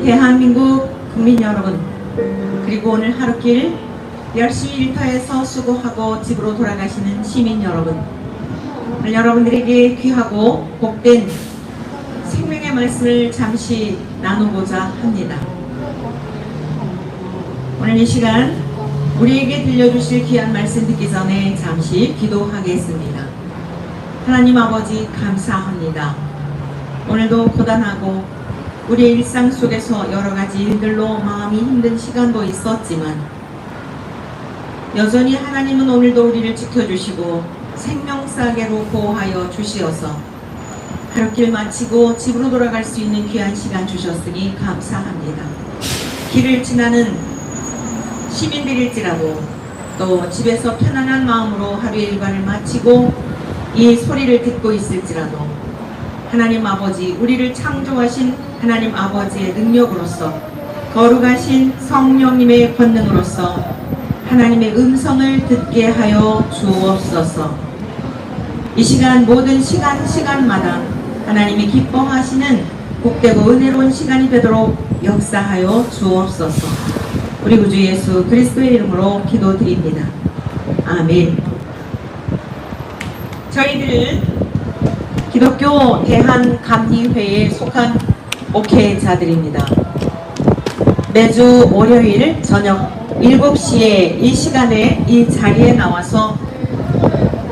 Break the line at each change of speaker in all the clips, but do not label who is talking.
우리 대한민국 국민 여러분, 그리고 오늘 하루길 열심히 일터에서 수고하고 집으로 돌아가시는 시민 여러분, 오늘 여러분들에게 귀하고 복된 생명의 말씀을 잠시 나누고자 합니다. 오늘 이 시간 우리에게 들려주실 귀한 말씀 듣기 전에 잠시 기도하겠습니다. 하나님 아버지 감사합니다. 오늘도 고단하고 우리의 일상 속에서 여러가지 일들로 마음이 힘든 시간도 있었지만 여전히 하나님은 오늘도 우리를 지켜주시고 생명사계로 보호하여 주시어서 하루길 마치고 집으로 돌아갈 수 있는 귀한 시간 주셨으니 감사합니다. 길을 지나는 시민들일지라도 또 집에서 편안한 마음으로 하루의 일과를 마치고 이 소리를 듣고 있을지라도 하나님 아버지, 우리를 창조하신 하나님 아버지의 능력으로서 거룩하신 성령님의 권능으로서 하나님의 음성을 듣게 하여 주옵소서. 이 시간 모든 시간마다 하나님이 기뻐하시는 복되고 은혜로운 시간이 되도록 역사하여 주옵소서. 우리 구주 예수 그리스도의 이름으로 기도드립니다. 아멘. 저희들은 기독교 대한감리회에 속한 목회자들입니다. 매주 월요일 저녁 7시에 이 시간에 이 자리에 나와서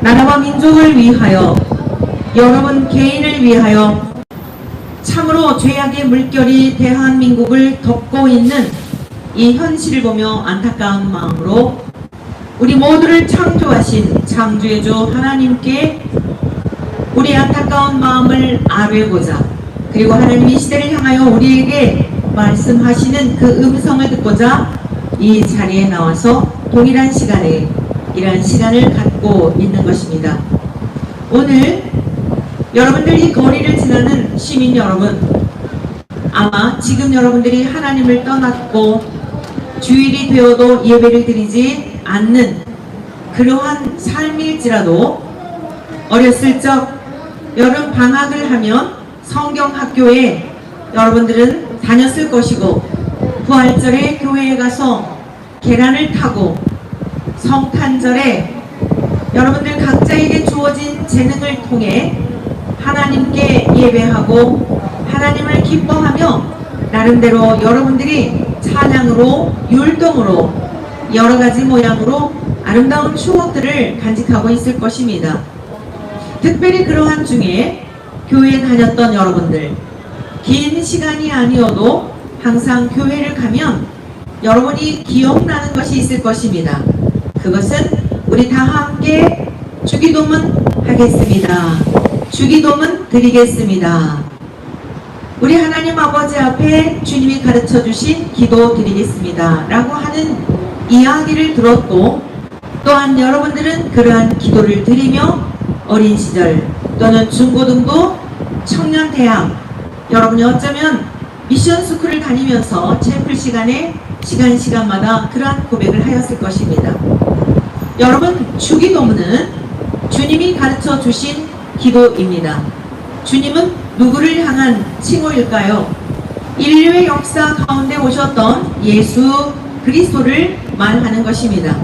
나라와 민족을 위하여, 여러분 개인을 위하여 참으로 죄악의 물결이 대한민국을 덮고 있는 이 현실을 보며 안타까운 마음으로 우리 모두를 창조하신 창조의 주 하나님께 우리 안타까운 마음을 아뢰고자, 그리고 하나님 이 시대를 향하여 우리에게 말씀하시는 그 음성을 듣고자 이 자리에 나와서 동일한 시간에 이러한 시간을 갖고 있는 것입니다. 오늘 여러분들 이 거리를 지나는 시민 여러분, 아마 지금 여러분들이 하나님을 떠났고 주일이 되어도 예배를 드리지 않는 그러한 삶일지라도 어렸을 적 여름 방학을 하면 성경학교에 여러분들은 다녔을 것이고 부활절에 교회에 가서 계란을 타고 성탄절에 여러분들 각자에게 주어진 재능을 통해 하나님께 예배하고 하나님을 기뻐하며 나름대로 여러분들이 찬양으로 율동으로 여러가지 모양으로 아름다운 추억들을 간직하고 있을 것입니다. 특별히 그러한 중에 교회에 다녔던 여러분들, 긴 시간이 아니어도 항상 교회를 가면 여러분이 기억나는 것이 있을 것입니다. 그것은 우리 다 함께 주기도문 하겠습니다. 주기도문 드리겠습니다. 우리 하나님 아버지 앞에 주님이 가르쳐 주신 기도 드리겠습니다 라고 하는 이야기를 들었고, 또한 여러분들은 그러한 기도를 드리며 어린 시절 또는 중고등부, 청년대학, 여러분이 어쩌면 미션 스쿨을 다니면서 채플 시간에 시간마다 그러한 고백을 하였을 것입니다. 여러분, 주기도문은 주님이 가르쳐 주신 기도입니다. 주님은 누구를 향한 칭호일까요? 인류의 역사 가운데 오셨던 예수 그리스도를 말하는 것입니다.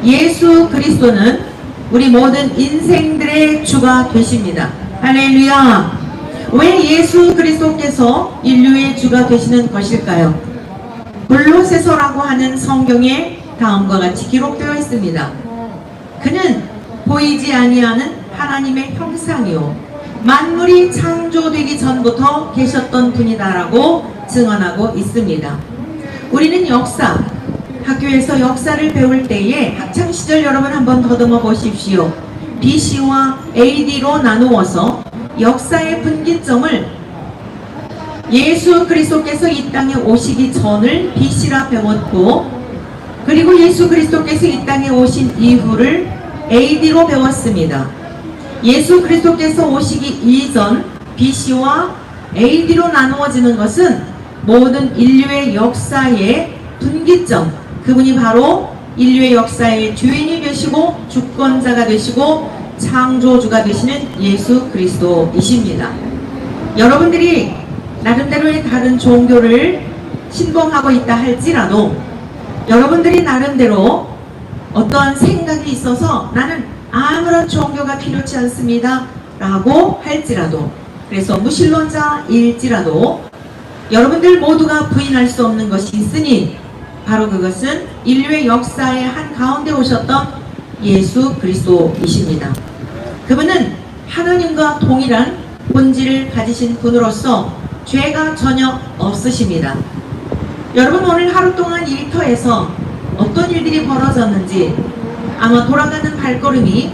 예수 그리스도는 우리 모든 인생들의 주가 되십니다. 할렐루야! 왜 예수 그리스도께서 인류의 주가 되시는 것일까요? 골로새서라고 하는 성경에 다음과 같이 기록되어 있습니다. 그는 보이지 아니하는 하나님의 형상이요 만물이 창조되기 전부터 계셨던 분이다라고 증언하고 있습니다. 우리는 역사, 학교에서 역사를 배울 때에 학창시절 여러분 한번 더듬어 보십시오. BC와 AD로 나누어서 역사의 분기점을 예수 그리스도께서 이 땅에 오시기 전을 BC라 배웠고, 그리고 예수 그리스도께서 이 땅에 오신 이후를 AD로 배웠습니다. 예수 그리스도께서 오시기 이전 BC와 AD로 나누어지는 것은 모든 인류의 역사의 분기점, 그분이 바로 인류의 역사의 주인이 되시고 주권자가 되시고 창조주가 되시는 예수 그리스도이십니다. 여러분들이 나름대로의 다른 종교를 신봉하고 있다 할지라도 여러분들이 나름대로 어떠한 생각이 있어서 나는 아무런 종교가 필요치 않습니다 라고 할지라도, 그래서 무신론자일지라도 여러분들 모두가 부인할 수 없는 것이 있으니 바로 그것은 인류의 역사의 한가운데 오셨던 예수 그리스도이십니다. 그분은 하나님과 동일한 본질을 가지신 분으로서 죄가 전혀 없으십니다. 여러분, 오늘 하루 동안 일터에서 어떤 일들이 벌어졌는지 아마 돌아가는 발걸음이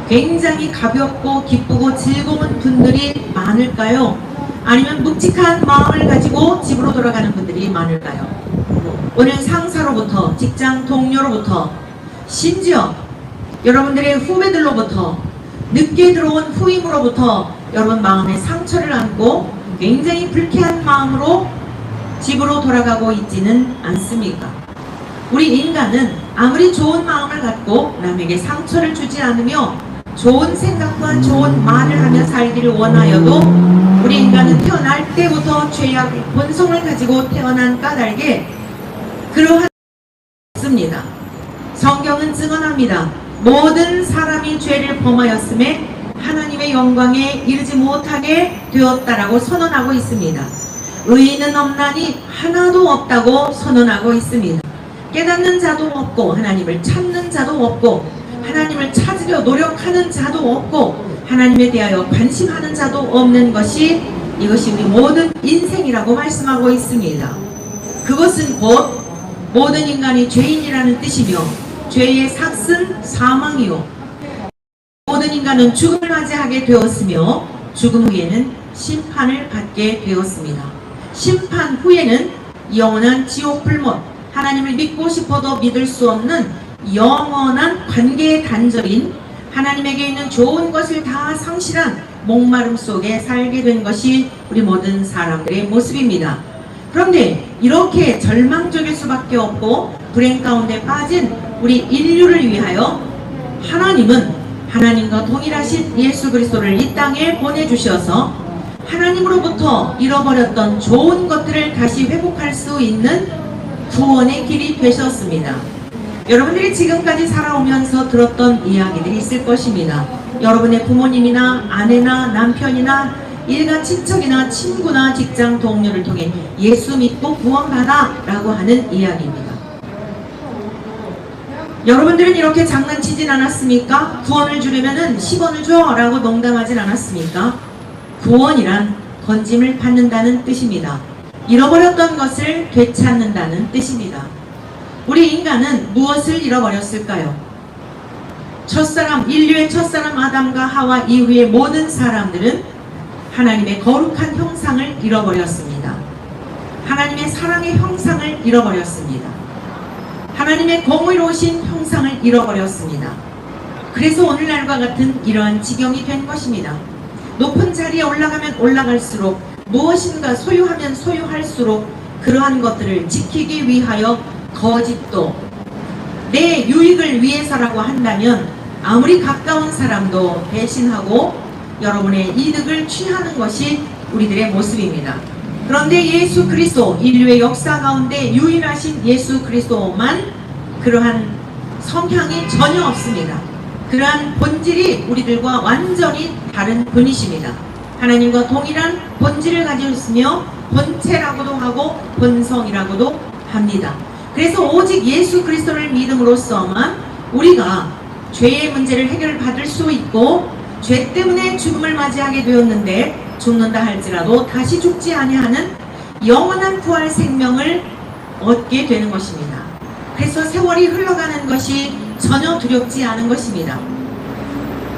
굉장히 가볍고 기쁘고 즐거운 분들이 많을까요? 아니면 묵직한 마음을 가지고 집으로 돌아가는 분들이 많을까요? 오늘 상사로부터, 직장 동료로부터, 심지어 여러분들의 후배들로부터, 늦게 들어온 후임으로부터 여러분 마음에 상처를 안고 굉장히 불쾌한 마음으로 집으로 돌아가고 있지는 않습니까? 우리 인간은 아무리 좋은 마음을 갖고 남에게 상처를 주지 않으며 좋은 생각과 좋은 말을 하며 살기를 원하여도 우리 인간은 태어날 때부터 죄악의 본성을 가지고 태어난 까닭에 그러한 없습니다. 성경은 증언합니다. 모든 사람이 죄를 범하였음에 하나님의 영광에 이르지 못하게 되었다라고 선언하고 있습니다. 의인은 없나니 하나도 없다고 선언하고 있습니다. 깨닫는 자도 없고 하나님을 찾는 자도 없고 하나님을 찾으려 노력하는 자도 없고 하나님에 대하여 관심하는 자도 없는 것이 이것이 우리 모든 인생이라고 말씀하고 있습니다. 그것은 곧 모든 인간이 죄인이라는 뜻이며 죄의 삭은 사망이요 모든 인간은 죽음을 맞이하게 되었으며 죽음 후에는 심판을 받게 되었습니다. 심판 후에는 영원한 지옥 불못, 하나님을 믿고 싶어도 믿을 수 없는 영원한 관계의 단절인 하나님에게 있는 좋은 것을 다 상실한 목마름 속에 살게 된 것이 우리 모든 사람들의 모습입니다. 그런데 이렇게 절망적일 수밖에 없고 불행 가운데 빠진 우리 인류를 위하여 하나님은 하나님과 동일하신 예수 그리스도를 이 땅에 보내주셔서 하나님으로부터 잃어버렸던 좋은 것들을 다시 회복할 수 있는 구원의 길이 되셨습니다. 여러분들이 지금까지 살아오면서 들었던 이야기들이 있을 것입니다. 여러분의 부모님이나 아내나 남편이나 일가 친척이나 친구나 직장 동료를 통해 예수 믿고 구원받아 라고 하는 이야기입니다. 여러분들은 이렇게 장난치진 않았습니까? 구원을 주려면은 10원을 줘 라고 농담하진 않았습니까? 구원이란 건짐을 받는다는 뜻입니다. 잃어버렸던 것을 되찾는다는 뜻입니다. 우리 인간은 무엇을 잃어버렸을까요? 첫사람, 인류의 첫사람 아담과 하와 이후의 모든 사람들은 하나님의 거룩한 형상을 잃어버렸습니다. 하나님의 사랑의 형상을 잃어버렸습니다. 하나님의 공의로우신 형상을 잃어버렸습니다. 그래서 오늘날과 같은 이러한 지경이 된 것입니다. 높은 자리에 올라가면 올라갈수록 무엇인가 소유하면 소유할수록 그러한 것들을 지키기 위하여 거짓도 내 유익을 위해서라고 한다면 아무리 가까운 사람도 배신하고 여러분의 이득을 취하는 것이 우리들의 모습입니다. 그런데 예수 그리스도, 인류의 역사 가운데 유일하신 예수 그리스도만 그러한 성향이 전혀 없습니다. 그러한 본질이 우리들과 완전히 다른 분이십니다. 하나님과 동일한 본질을 가지고 있으며 본체라고도 하고 본성이라고도 합니다. 그래서 오직 예수 그리스도를 믿음으로써만 우리가 죄의 문제를 해결받을 수 있고 죄 때문에 죽음을 맞이하게 되었는데 죽는다 할지라도 다시 죽지 아니하는 영원한 부활 생명을 얻게 되는 것입니다. 그래서 세월이 흘러가는 것이 전혀 두렵지 않은 것입니다.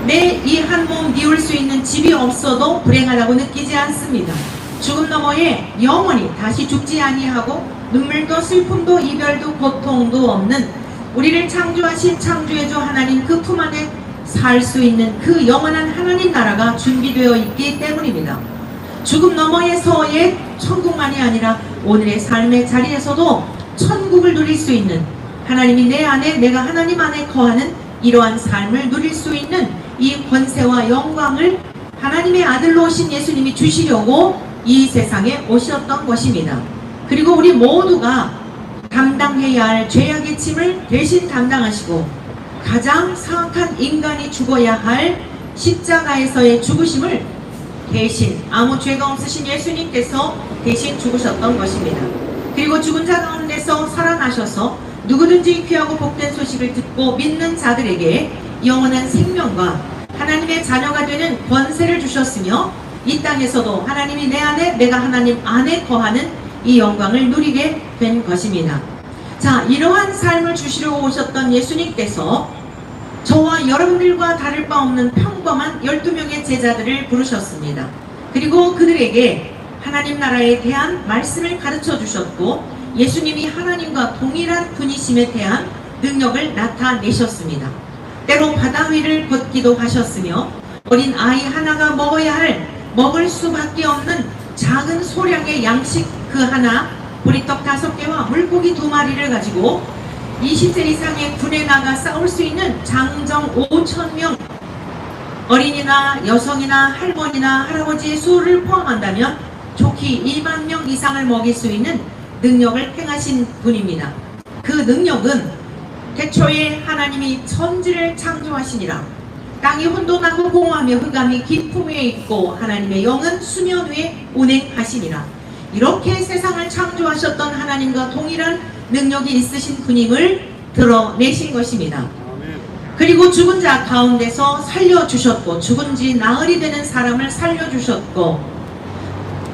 내 이 한 몸 비울 수 있는 집이 없어도 불행하다고 느끼지 않습니다. 죽음 너머에 영원히 다시 죽지 아니하고 눈물도 슬픔도 이별도 고통도 없는 우리를 창조하신 창조해줘 하나님 그 품 안에 살 수 있는 그 영원한 하나님 나라가 준비되어 있기 때문입니다. 죽음 너머에서의 천국만이 아니라 오늘의 삶의 자리에서도 천국을 누릴 수 있는 하나님이 내 안에 내가 하나님 안에 거하는 이러한 삶을 누릴 수 있는 이 권세와 영광을 하나님의 아들로 오신 예수님이 주시려고 이 세상에 오셨던 것입니다. 그리고 우리 모두가 담당해야 할 죄악의 짐을 대신 담당하시고 가장 사악한 인간이 죽어야 할 십자가에서의 죽으심을 대신 아무 죄가 없으신 예수님께서 대신 죽으셨던 것입니다. 그리고 죽은 자 가운데서 살아나셔서 누구든지 귀하고 복된 소식을 듣고 믿는 자들에게 영원한 생명과 하나님의 자녀가 되는 권세를 주셨으며 이 땅에서도 하나님이 내 안에 내가 하나님 안에 거하는 이 영광을 누리게 된 것입니다. 자, 이러한 삶을 주시러 오셨던 예수님께서 저와 여러분들과 다를 바 없는 평범한 12명의 제자들을 부르셨습니다. 그리고 그들에게 하나님 나라에 대한 말씀을 가르쳐 주셨고 예수님이 하나님과 동일한 분이심에 대한 능력을 나타내셨습니다. 때로 바다 위를 걷기도 하셨으며 어린 아이 하나가 먹어야 할 먹을 수밖에 없는 작은 소량의 양식 그 하나, 보리떡 5개와 물고기 2마리를 가지고 20세 이상의 군에 나가 싸울 수 있는 장정 5,000명, 어린이나 여성이나 할머니나 할아버지의 수를 포함한다면 좋게 2만 명 이상을 먹일 수 있는 능력을 행하신 분입니다. 그 능력은 태초에 하나님이 천지를 창조하시니라. 땅이 혼돈하고 공허하며 흑암이 깊음 위에 있고 하나님의 영은 수면 위에 운행하시니라. 이렇게 세상을 창조하셨던 하나님과 동일한 능력이 있으신 분임을 드러내신 것입니다. 그리고 죽은 자 가운데서 살려주셨고 죽은 지 나흘이 되는 사람을 살려주셨고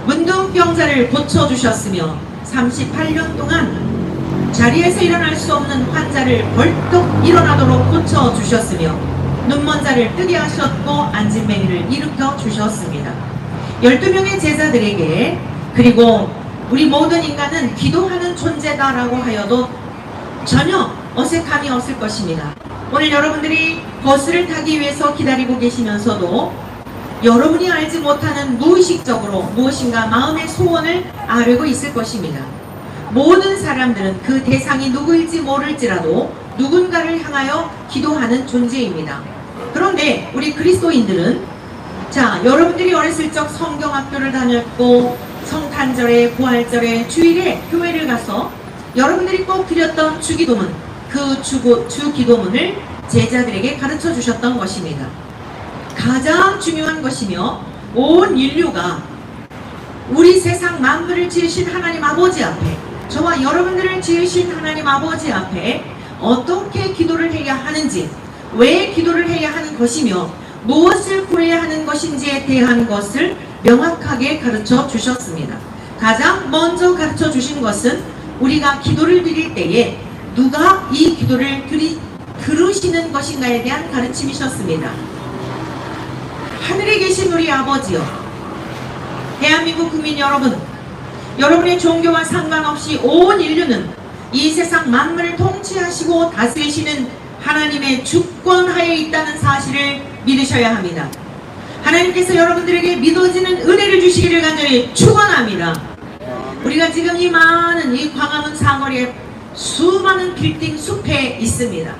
문둥병자를 고쳐주셨으며 38년 동안 자리에서 일어날 수 없는 환자를 벌떡 일어나도록 고쳐주셨으며 눈먼 자를 뜨게 하셨고 앉은 맹인을 일으켜 주셨습니다. 12명의 제자들에게 그리고 우리 모든 인간은 기도하는 존재다라고 하여도 전혀 어색함이 없을 것입니다. 오늘 여러분들이 버스를 타기 위해서 기다리고 계시면서도 여러분이 알지 못하는 무의식적으로 무엇인가 마음의 소원을 아뢰고 있을 것입니다. 모든 사람들은 그 대상이 누구일지 모를지라도 누군가를 향하여 기도하는 존재입니다. 그런데 우리 그리스도인들은 자, 여러분들이 어렸을 적 성경학교를 다녔고 성탄절에 부활절에 주일에 교회를 가서 여러분들이 꼭 드렸던 주기도문, 그 주기도문을 제자들에게 가르쳐 주셨던 것입니다. 가장 중요한 것이며 온 인류가 우리 세상 만물을 지으신 하나님 아버지 앞에 저와 여러분들을 지으신 하나님 아버지 앞에 어떻게 기도를 해야 하는지, 왜 기도를 해야 하는 것이며 무엇을 구해야 하는 것인지에 대한 것을 명확하게 가르쳐 주셨습니다. 가장 먼저 가르쳐 주신 것은 우리가 기도를 드릴 때에 누가 이 기도를 들으시는 것인가에 대한 가르침이셨습니다. 하늘에 계신 우리 아버지요, 대한민국 국민 여러분, 여러분의 종교와 상관없이 온 인류는 이 세상 만물을 통치하시고 다스리시는 하나님의 주권하에 있다는 사실을 믿으셔야 합니다. 하나님께서 여러분들에게 믿어지는 은혜를 주시기를 간절히 축원합니다. 우리가 지금 이 많은 이 광화문 사거리에 수많은 빌딩 숲에 있습니다.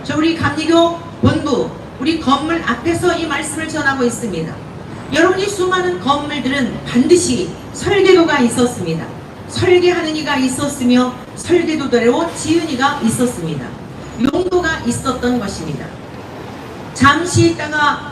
저 우리 감리교 본부 우리 건물 앞에서 이 말씀을 전하고 있습니다. 여러분, 이 수많은 건물들은 반드시 설계도가 있었습니다. 설계하는 이가 있었으며 설계도대로 지은 이가 있었습니다. 용도가 있었던 것입니다. 잠시 있다가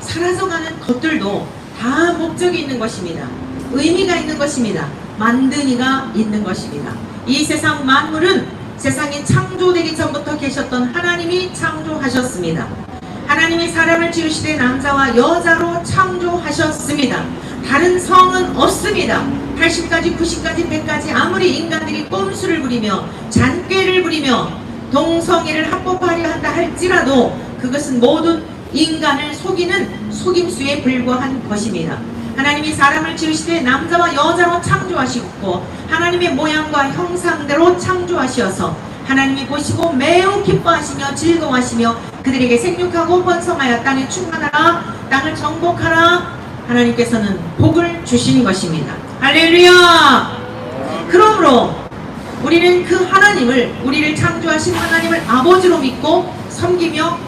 사라져가는 것들도 다 목적이 있는 것입니다. 의미가 있는 것입니다. 만든 이가 있는 것입니다. 이 세상 만물은 세상이 창조되기 전부터 계셨던 하나님이 창조하셨습니다. 하나님이 사람을 지으시되 남자와 여자로 창조하셨습니다. 다른 성은 없습니다. 80까지 90까지 100까지 아무리 인간들이 꼼수를 부리며 잔꾀를 부리며 동성애를 합법화하려 한다 할지라도 그것은 모든 인간을 속이는 속임수에 불과한 것입니다. 하나님이 사람을 지으시되 남자와 여자로 창조하시고 하나님의 모양과 형상대로 창조하시어서 하나님이 보시고 매우 기뻐하시며 즐거워하시며 그들에게 생육하고 번성하여 땅에 충만하라, 땅을 정복하라. 하나님께서는 복을 주신 것입니다. 할렐루야. 그러므로 우리는 그 하나님을, 우리를 창조하신 하나님을 아버지로 믿고 섬기며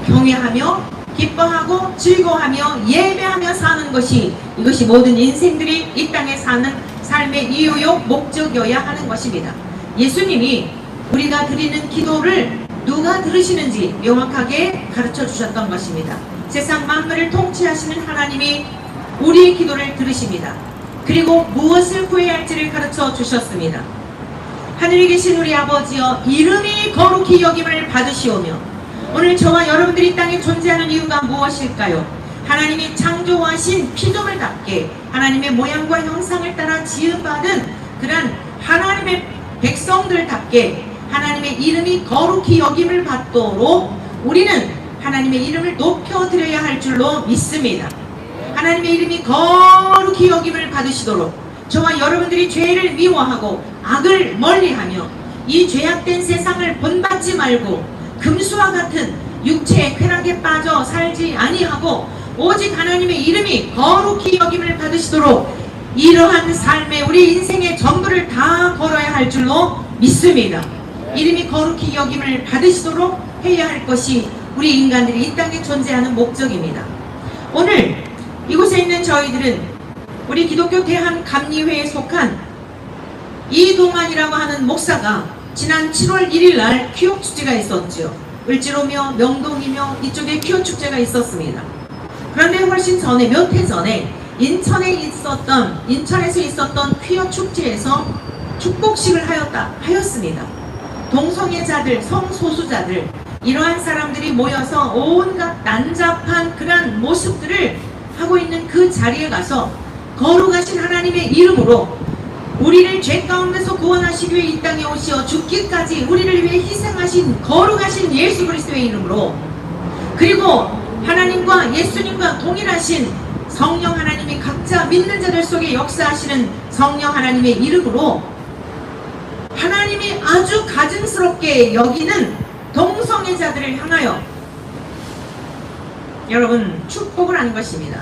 경외하며 기뻐하고 즐거워하며 예배하며 사는 것이, 이것이 모든 인생들이 이 땅에 사는 삶의 이유요 목적이어야 하는 것입니다. 예수님이 우리가 드리는 기도를 누가 들으시는지 명확하게 가르쳐 주셨던 것입니다. 세상 만물을 통치하시는 하나님이 우리의 기도를 들으십니다. 그리고 무엇을 구해야 할지를 가르쳐 주셨습니다. 하늘에 계신 우리 아버지여, 이름이 거룩히 여김을 받으시오며, 오늘 저와 여러분들이 땅에 존재하는 이유가 무엇일까요? 하나님이 창조하신 피조물답게 하나님의 모양과 형상을 따라 지음받은 그런 하나님의 백성들답게 하나님의 이름이 거룩히 여김을 받도록 우리는 하나님의 이름을 높여드려야 할 줄로 믿습니다. 하나님의 이름이 거룩히 여김을 받으시도록 저와 여러분들이 죄를 미워하고 악을 멀리하며 이 죄악된 세상을 본받지 말고 금수와 같은 육체의 쾌락에 빠져 살지 아니하고 오직 하나님의 이름이 거룩히 여김을 받으시도록 이러한 삶에 우리 인생의 전부를 다 걸어야 할 줄로 믿습니다. 이름이 거룩히 여김을 받으시도록 해야 할 것이 우리 인간들이 이 땅에 존재하는 목적입니다. 오늘 이곳에 있는 저희들은 우리 기독교 대한감리회에 속한 이동환이라고 하는 목사가 지난 7월 1일 날 퀴어 축제가 있었죠. 을지로며 명동이며 이쪽에 퀴어 축제가 있었습니다. 그런데 훨씬 전에, 몇 해 전에 인천에서 있었던 퀴어 축제에서 축복식을 하였습니다. 동성애자들, 성소수자들, 이러한 사람들이 모여서 온갖 난잡한 그런 모습들을 하고 있는 그 자리에 가서 거룩하신 하나님의 이름으로 우리를 죄 가운데서 구원하시기 위해 이 땅에 오시어 죽기까지 우리를 위해 희생하신 거룩하신 예수 그리스도의 이름으로, 그리고 하나님과 예수님과 동일하신 성령 하나님이 각자 믿는 자들 속에 역사하시는 성령 하나님의 이름으로 하나님이 아주 가증스럽게 여기는 동성애자들을 향하여 여러분 축복을 하는 것입니다.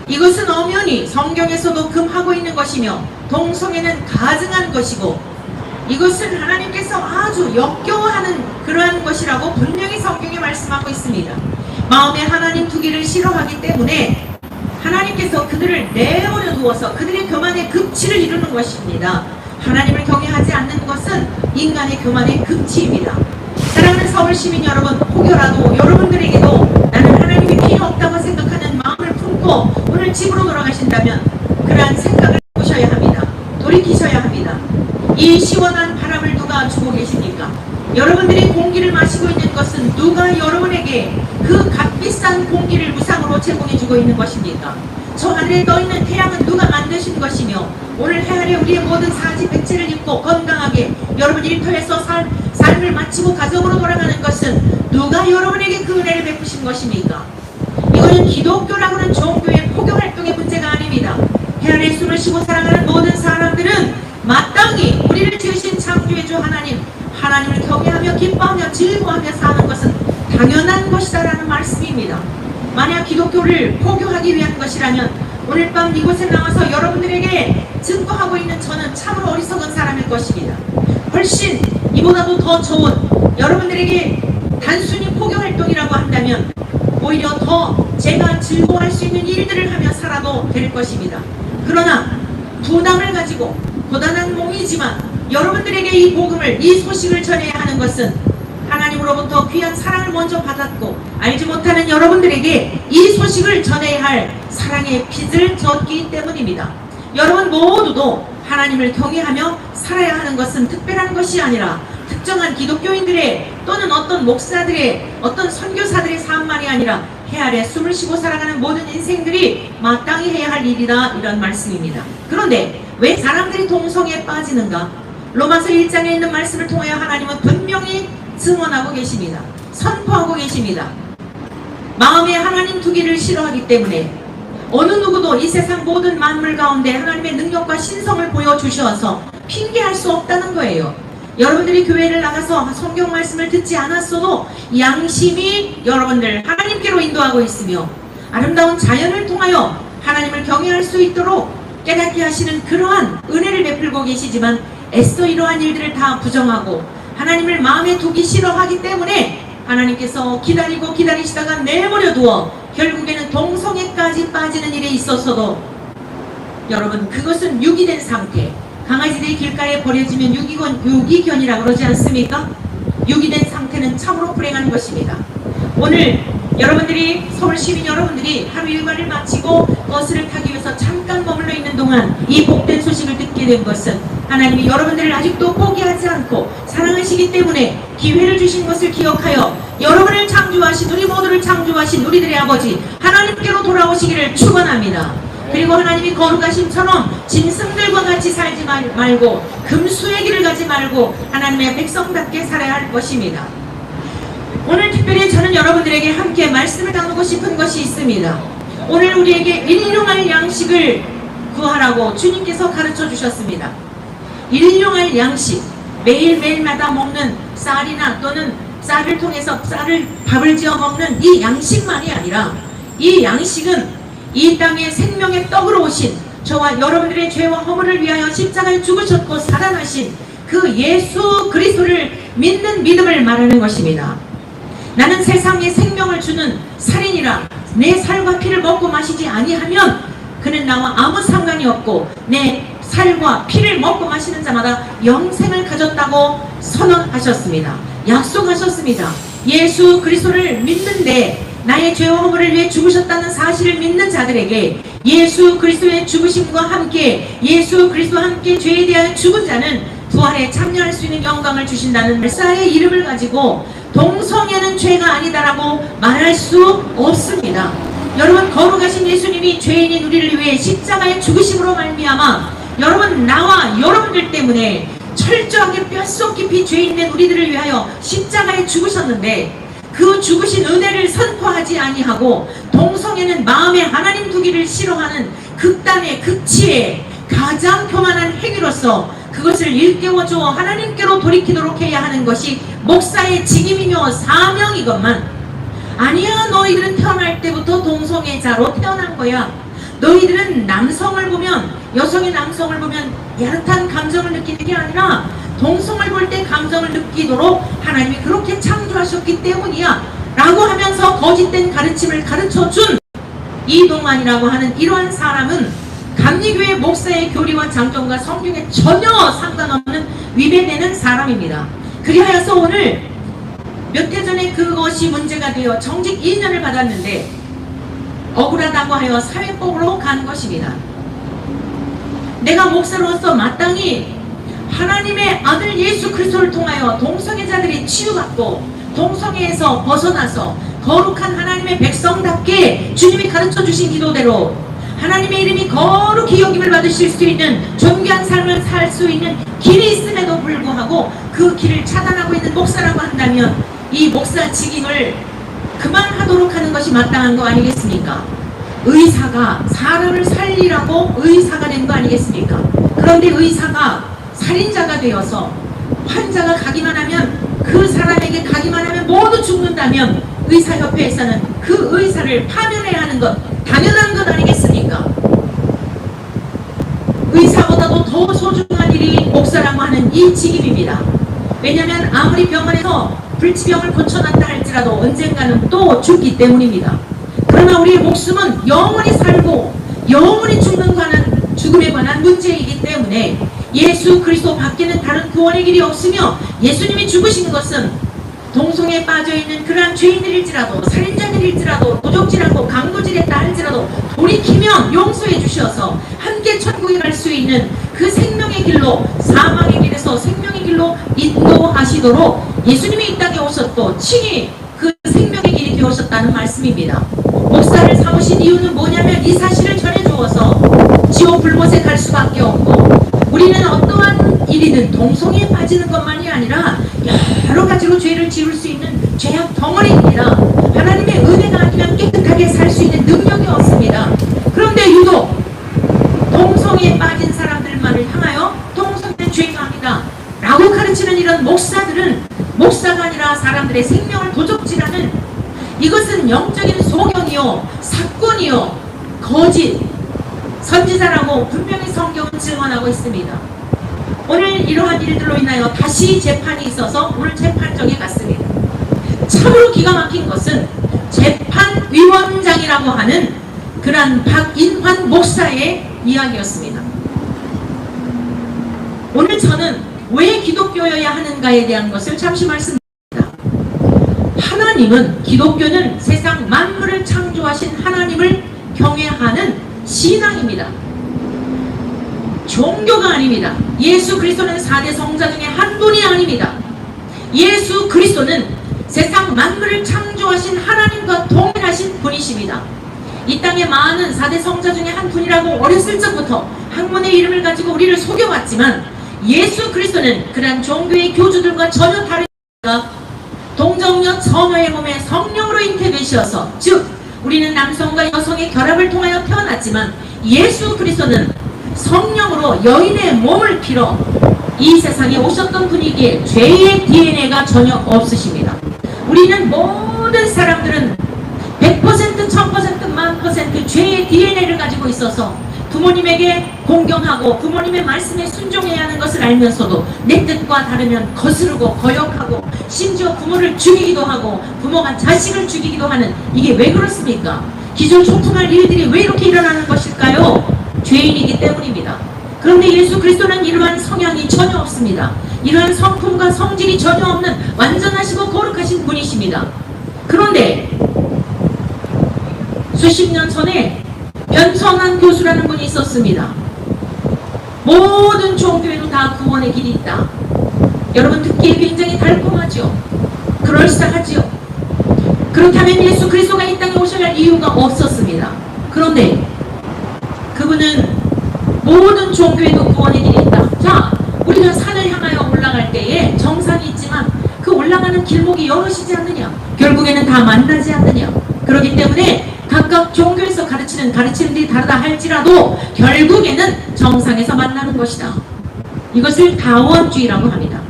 이것은 엄연히 성경에서도 금하고 있는 것이며 동성애는 가증한 것이고 이것은 하나님께서 아주 역겨워하는 그러한 것이라고 분명히 성경에 말씀하고 있습니다. 마음에 하나님 두기를 싫어하기 때문에 하나님께서 그들을 내버려 두어서 그들의 교만의 급치를 이루는 것입니다. 하나님을 경외하지 않는 것은 인간의 교만의 급치입니다. 사랑하는 서울시민 여러분, 혹여라도 여러분들에게도 나는 하나님이 필요 없다고 생각하는 마음을 품고 오늘 집으로 돌아가신다면 그러한 생각을 보셔야 합니다. 돌이키셔야 합니다. 이 시원한 바람을 누가 주고 계십니까? 여러분들이 공기를 마시고 있는 것은 누가 여러분에게 그 값비싼 공기를 무상으로 제공해주고 있는 것입니까? 저 하늘에 떠있는 태양은 누가 만드신 것이며 오늘 해아래 우리의 모든 사지백체를 입고 건강하게 여러분 일터에서 삶을 마치고 가정으로 돌아가는 것은 누가 여러분에게 그 은혜를 베푸신 것입니까? 이거는 기독교라고 하는 종교의 포교활동의 문제가 아닙니다. 해아래 숨을 쉬고 살아가는 모든 사람들은 마땅히 우리를 지으신 창조의 주 하나님을 경외하며 기뻐하며 즐거워하며 사는 것은 당연한 것이다라는 말씀입니다. 만약 기독교를 포교하기 위한 것이라면 오늘 밤 이곳에 나와서 여러분들에게 증거하고 있는 저는 참으로 어리석은 사람일 것입니다. 훨씬 이보다도 더 좋은, 여러분들에게 단순히 포교활동이라고 한다면 오히려 더 제가 즐거워할 수 있는 일들을 하며 살아도 될 것입니다. 그러나 부담을 가지고 고단한 몸이지만 여러분들에게 이 복음을, 이 소식을 전해야 하는 것은 하나님으로부터 귀한 사랑을 먼저 받았고 알지 못하는 여러분들에게 이 소식을 전해야 할 사랑의 빚을 졌기 때문입니다. 여러분 모두도 하나님을 경외하며 살아야 하는 것은 특별한 것이 아니라 특정한 기독교인들의 또는 어떤 목사들의 어떤 선교사들의 삶만이 아니라 해 아래 숨을 쉬고 살아가는 모든 인생들이 마땅히 해야 할 일이다, 이런 말씀입니다. 그런데 왜 사람들이 동성애에 빠지는가? 로마서 1장에 있는 말씀을 통하여 하나님은 분명히 증언하고 계십니다. 선포하고 계십니다. 마음에 하나님 두기를 싫어하기 때문에 어느 누구도 이 세상 모든 만물 가운데 하나님의 능력과 신성을 보여주셔서 핑계할 수 없다는 거예요. 여러분들이 교회를 나가서 성경 말씀을 듣지 않았어도 양심이 여러분들 하나님께로 인도하고 있으며 아름다운 자연을 통하여 하나님을 경외할 수 있도록 깨닫게 하시는 그러한 은혜를 베풀고 계시지만 애써 이러한 일들을 다 부정하고 하나님을 마음에 두기 싫어하기 때문에 하나님께서 기다리고 기다리시다가 내버려 두어 결국에는 동성애까지 빠지는 일에 있어서도 여러분, 그것은 유기된 상태. 강아지들이 길가에 버려지면 유기견이라고 그러지 않습니까? 유기된 상태는 참으로 불행한 것입니다. 오늘 여러분들이, 서울 시민 여러분들이 하루 일과를 마치고 버스를 타기 위해서 잠깐 머물러 있는 동안 이 복된 소식을 듣게 된 것은 하나님이 여러분들을 아직도 포기하지 않고 사랑하시기 때문에 기회를 주신 것을 기억하여 여러분을 창조하신, 우리 모두를 창조하신 우리들의 아버지 하나님께로 돌아오시기를 축원합니다. 그리고 하나님이 거룩하심처럼 짐승들과 같이 살지 말고 금수의 길을 가지 말고 하나님의 백성답게 살아야 할 것입니다. 오늘 특별히 저는 여러분들에게 함께 말씀을 나누고 싶은 것이 있습니다. 오늘 우리에게 일용할 양식을 구하라고 주님께서 가르쳐 주셨습니다. 일용할 양식, 매일매일마다 먹는 쌀이나 또는 쌀을 통해서 밥을 지어 먹는 이 양식만이 아니라, 이 양식은 이 땅에 생명의 떡으로 오신 저와 여러분들의 죄와 허물을 위하여 십자가에 죽으셨고 살아나신 그 예수 그리스도를 믿는 믿음을 말하는 것입니다. 나는 세상에 생명을 주는 살인이라 내 살과 피를 먹고 마시지 아니하면 그는 나와 아무 상관이 없고 내 살과 피를 먹고 마시는 자마다 영생을 가졌다고 선언하셨습니다. 약속하셨습니다. 예수 그리스도를 믿는데 나의 죄와 허물을 위해 죽으셨다는 사실을 믿는 자들에게 예수 그리스도의 죽으심과 함께 예수 그리스도와 함께 죄에 대하여 죽은 자는 부활에 참여할 수 있는 영광을 주신다는 메시아의 이름을 가지고 동성애는 죄가 아니다라고 말할 수 없습니다. 여러분, 거룩하신 예수님이 죄인인 우리를 위해 십자가의 죽으심으로 말미암아 여러분, 나와 여러분들 때문에 철저하게 뼛속 깊이 죄인된 우리들을 위하여 십자가에 죽으셨는데 그 죽으신 은혜를 선포하지 아니하고 동성애는 마음에 하나님 두기를 싫어하는 극단의 극치의 가장 교만한 행위로서 그것을 일깨워줘 하나님께로 돌이키도록 해야 하는 것이 목사의 직임이며 사명이건만, 아니야, 너희들은 태어날 때부터 동성애자로 태어난 거야. 너희들은 남성을 보면, 여성이 남성을 보면 야릇한 감정을 느끼는 게 아니라 동성을 볼 때 감정을 느끼도록 하나님이 그렇게 창조하셨기 때문이야 라고 하면서 거짓된 가르침을 가르쳐준 이동환이라고 하는 이러한 사람은 감리교회 목사의 교리와 장점과 성경에 전혀 상관없는 위배되는 사람입니다. 그리하여서 오늘 몇 해 전에 그것이 문제가 되어 정직 2년을 받았는데 억울하다고 하여 사회법으로 간 것입니다. 내가 목사로서 마땅히 하나님의 아들 예수 그리스도를 통하여 동성애자들이 치유받고 동성애에서 벗어나서 거룩한 하나님의 백성답게 주님이 가르쳐 주신 기도대로 하나님의 이름이 거룩히 여김을 받으실 수 있는 존귀한 삶을 살 수 있는 길이 있음에도 불구하고 그 길을 차단하고 있는 목사라고 한다면 이 목사 직임을 그만하도록 하는 것이 마땅한 거 아니겠습니까? 의사가 사람을 살리라고 의사가 된 거 아니겠습니까? 그런데 의사가 살인자가 되어서 환자가 가기만 하면, 그 사람에게 가기만 하면 모두 죽는다면 의사협회에서는 그 의사를 파면해야 하는 것 당연한 것 아니겠습니까? 의사보다도 더 소중한 일이 목사라고 하는 이 직임입니다. 왜냐하면 아무리 병원에서 불치병을 고쳐놨다 할지라도 언젠가는 또 죽기 때문입니다. 그러나 우리의 목숨은 영원히 살고 영원히 죽음에 관한 문제이기 때문에 예수 그리스도 밖에는 다른 구원의 길이 없으며, 예수님이 죽으신 것은 동성애에 빠져있는 그러한 죄인들일지라도 살인자들일지라도 도적질하고 강도질했다 할지라도 돌이키면 용서해 주셔서 함께 천국에 갈 수 있는 그 생명의 길로, 사망의 길에서 생명의 길로 인도하시도록 예수님이 이 땅에 오셨고 친히 그 생명의 길이 되오셨다는 말씀입니다. 목사를 삼으신 이유는 뭐냐면 이 사실을 전해주어서 지옥 불못에 갈 수밖에 없고, 우리는 어떠한 일이든 동성애에 빠지는 것만이 아니라 여러 가지로 죄를 지을 수 있는 죄악 덩어리입니다. 하나님의 은혜가 아니면 깨끗하게 살 수 있는 능력이 없습니다. 그런데 유독 동성애에 빠진 사람들만을 향하여 동성애는 죄가 아니다 라고 가르치는 이런 목사들은 목사가 아니라 사람들의 생명을 도적질하는, 이것은 영적인 소경이요 사건이요 거짓 선지자라고 분명히 성경은 증언하고 있습니다. 오늘 이러한 일들로 인하여 다시 재판이 있어서 오늘 재판정에 갔습니다. 참으로 기가 막힌 것은 재판위원장이라고 하는 그러한 박인환 목사의 이야기였습니다. 오늘 저는 왜 기독교여야 하는가에 대한 것을 잠시 말씀드립니다. 하나님은, 기독교는 세상 만물을 창조하신 하나님을 경외하는 신앙입니다. 종교가 아닙니다. 예수 그리스도는 4대 성자 중에 한 분이 아닙니다. 예수 그리스도는 세상 만물을 창조하신 하나님과 동일하신 분이십니다. 이 땅에 많은 4대 성자 중에 한 분이라고 어렸을 적부터 학문의 이름을 가지고 우리를 속여왔지만, 예수 그리스도는 그러한 종교의 교주들과 전혀 다르니까 동정녀 처녀의 몸에 성령으로 잉태되시어서, 즉 우리는 남성과 여성의 결합을 통하여 태어났지만 예수 그리스도는 성령으로 여인의 몸을 빌어 이 세상에 오셨던 분이기에 죄의 DNA가 전혀 없으십니다. 우리는 모든 사람들은 100%, 1000%, 1000% 죄의 DNA를 가지고 있어서 부모님에게 공경하고 부모님의 말씀에 순종해야 하는 것을 알면서도 내 뜻과 다르면 거스르고 거역하고 심지어 부모를 죽이기도 하고 부모가 자식을 죽이기도 하는, 이게 왜 그렇습니까? 기절초풍할 일들이 왜 이렇게 일어나는 것일까요? 죄인이기 때문입니다. 그런데 예수 그리스도는 이러한 성향이 전혀 없습니다. 이러한 성품과 성질이 전혀 없는 완전하시고 거룩하신 분이십니다. 그런데 수십 년 전에 변천한 교수라는 분이 있었습니다. 모든 종교에도 다 구원의 길이 있다. 여러분 듣기에 굉장히 달콤하죠. 그럴싸하지요. 그렇다면 예수 그리스도가 이 땅에 오셔야 할 이유가 없었습니다. 그런데 그분은 모든 종교에도 구원의 길이 있다. 자, 우리가 산을 향하여 올라갈 때에 정상이 있지만 그 올라가는 길목이 여럿이지 않느냐, 결국에는 다 만나지 않느냐. 그렇기 때문에 각각 종교에서 가르치는 가르치는데 다르다 할지라도 결국에는 정상에서 만나는 것이다. 이것을 다원주의라고 합니다.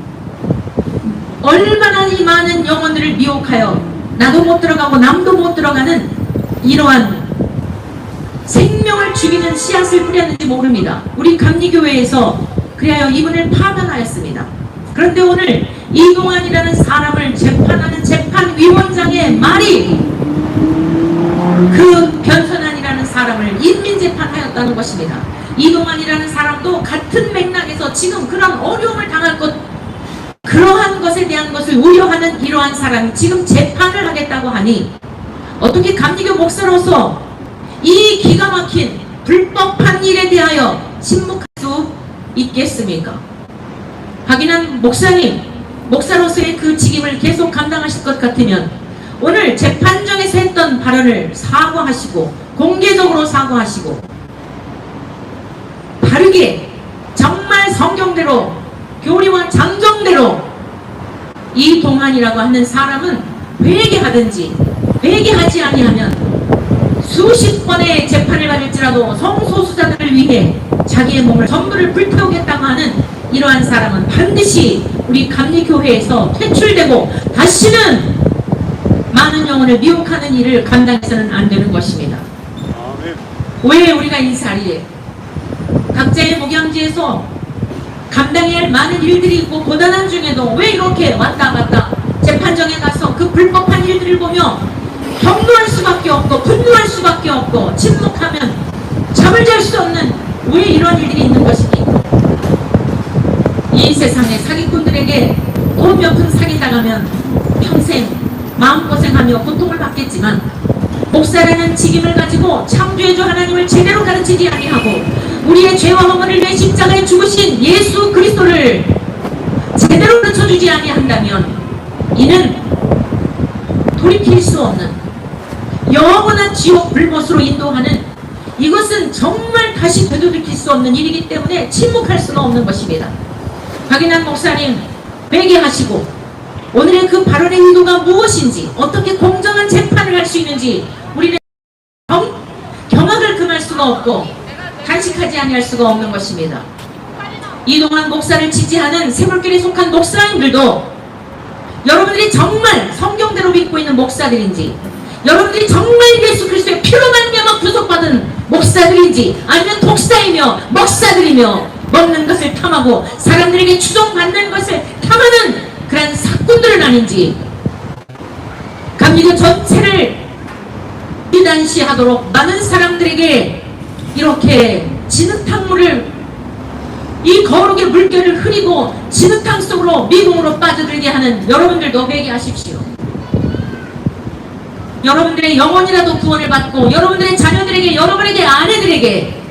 얼마나 이 많은 영혼들을 미혹하여 나도 못 들어가고 남도 못 들어가는 이러한 생명을 죽이는 씨앗을 뿌렸는지 모릅니다. 우리 감리교회에서 그리하여 이분을 파면하였습니다. 그런데 오늘 이동환이라는 사람을 재판하는 재판위원장의 말이 그 변선환이라는 사람을 인민재판하였다는 것입니다. 이동환이라는 사람도 같은 맥락에서 지금 그런 어려움을 당할 것, 그러한 것에 대한 것을 우려하는 이러한 사람이 지금 재판을 하겠다고 하니 어떻게 감리교 목사로서 이 기가 막힌 불법한 일에 대하여 침묵할 수 있겠습니까? 하기는 목사님, 목사로서의 그 직임을 계속 감당하실 것 같으면 오늘 재판정에서 했던 발언을 사과하시고 공개적으로 사과하시고 바르게 정말 성경대로 교리와 장정대로 이 동안이라고 하는 사람은 회개하든지, 회개하지 아니하면 수십 번의 재판을 받을지라도 성소수자들을 위해 자기의 몸을 전부를 불태우겠다고 하는 이러한 사람은 반드시 우리 감리교회에서 퇴출되고 다시는 많은 영혼을 미혹하는 일을 감당해서는 안 되는 것입니다. 왜 우리가 이 자리에 각자의 목양지에서 감당해야 할 많은 일들이 있고 고단한 중에도 왜 이렇게 왔다 갔다 재판정에 가서 그 불법한 일들을 보며 경노할 수밖에 없고 분노할 수밖에 없고 침묵하면 잠을 잘 수 없는 왜 이런 일들이 있는 것입니까? 이 세상에 사기꾼들에게 돈 몇 푼 사기당하면 평생 마음고생하며 고통을 받겠지만 목사라는 직임을 가지고 창조해주 하나님을 제대로 가르치지 아니하고 우리의 죄와 허물을 위해 십자가에 죽으신 예수 그리스도를 제대로 가르쳐주지 아니한다면 이는 돌이킬 수 없는 영원한 지옥 불못으로 인도하는, 이것은 정말 다시 되돌이킬 수 없는 일이기 때문에 침묵할 수가 없는 것입니다. 박인환 목사님 회개하시고 오늘의 그 발언의 의도가 무엇인지, 어떻게 공정한 재판을 할 수 있는지 우리는 경악을 금할 수가 없고 간직하지 아니할 수가 없는 것입니다. 이동환 목사를 지지하는 새물길에 속한 목사님들도 여러분들이 정말 성경대로 믿고 있는 목사들인지, 여러분들이 정말 예수 그리스도의 피로 말미암아 구속받은 목사들인지, 아니면 독사이며 목사들이며 먹는 것을 탐하고 사람들에게 추종받는 것을 탐하는 그런 사꾼들은 아닌지, 감리교 전체를 비단시하도록 많은 사람들에게 이렇게
진흙탕물을 이 거룩의 물결을 흐리고 진흙탕 속으로 미궁으로 빠져들게 하는 여러분들도 회개하십시오. 여러분들의 영혼이라도 구원을 받고 여러분들의 자녀들에게, 여러분에게, 아내들에게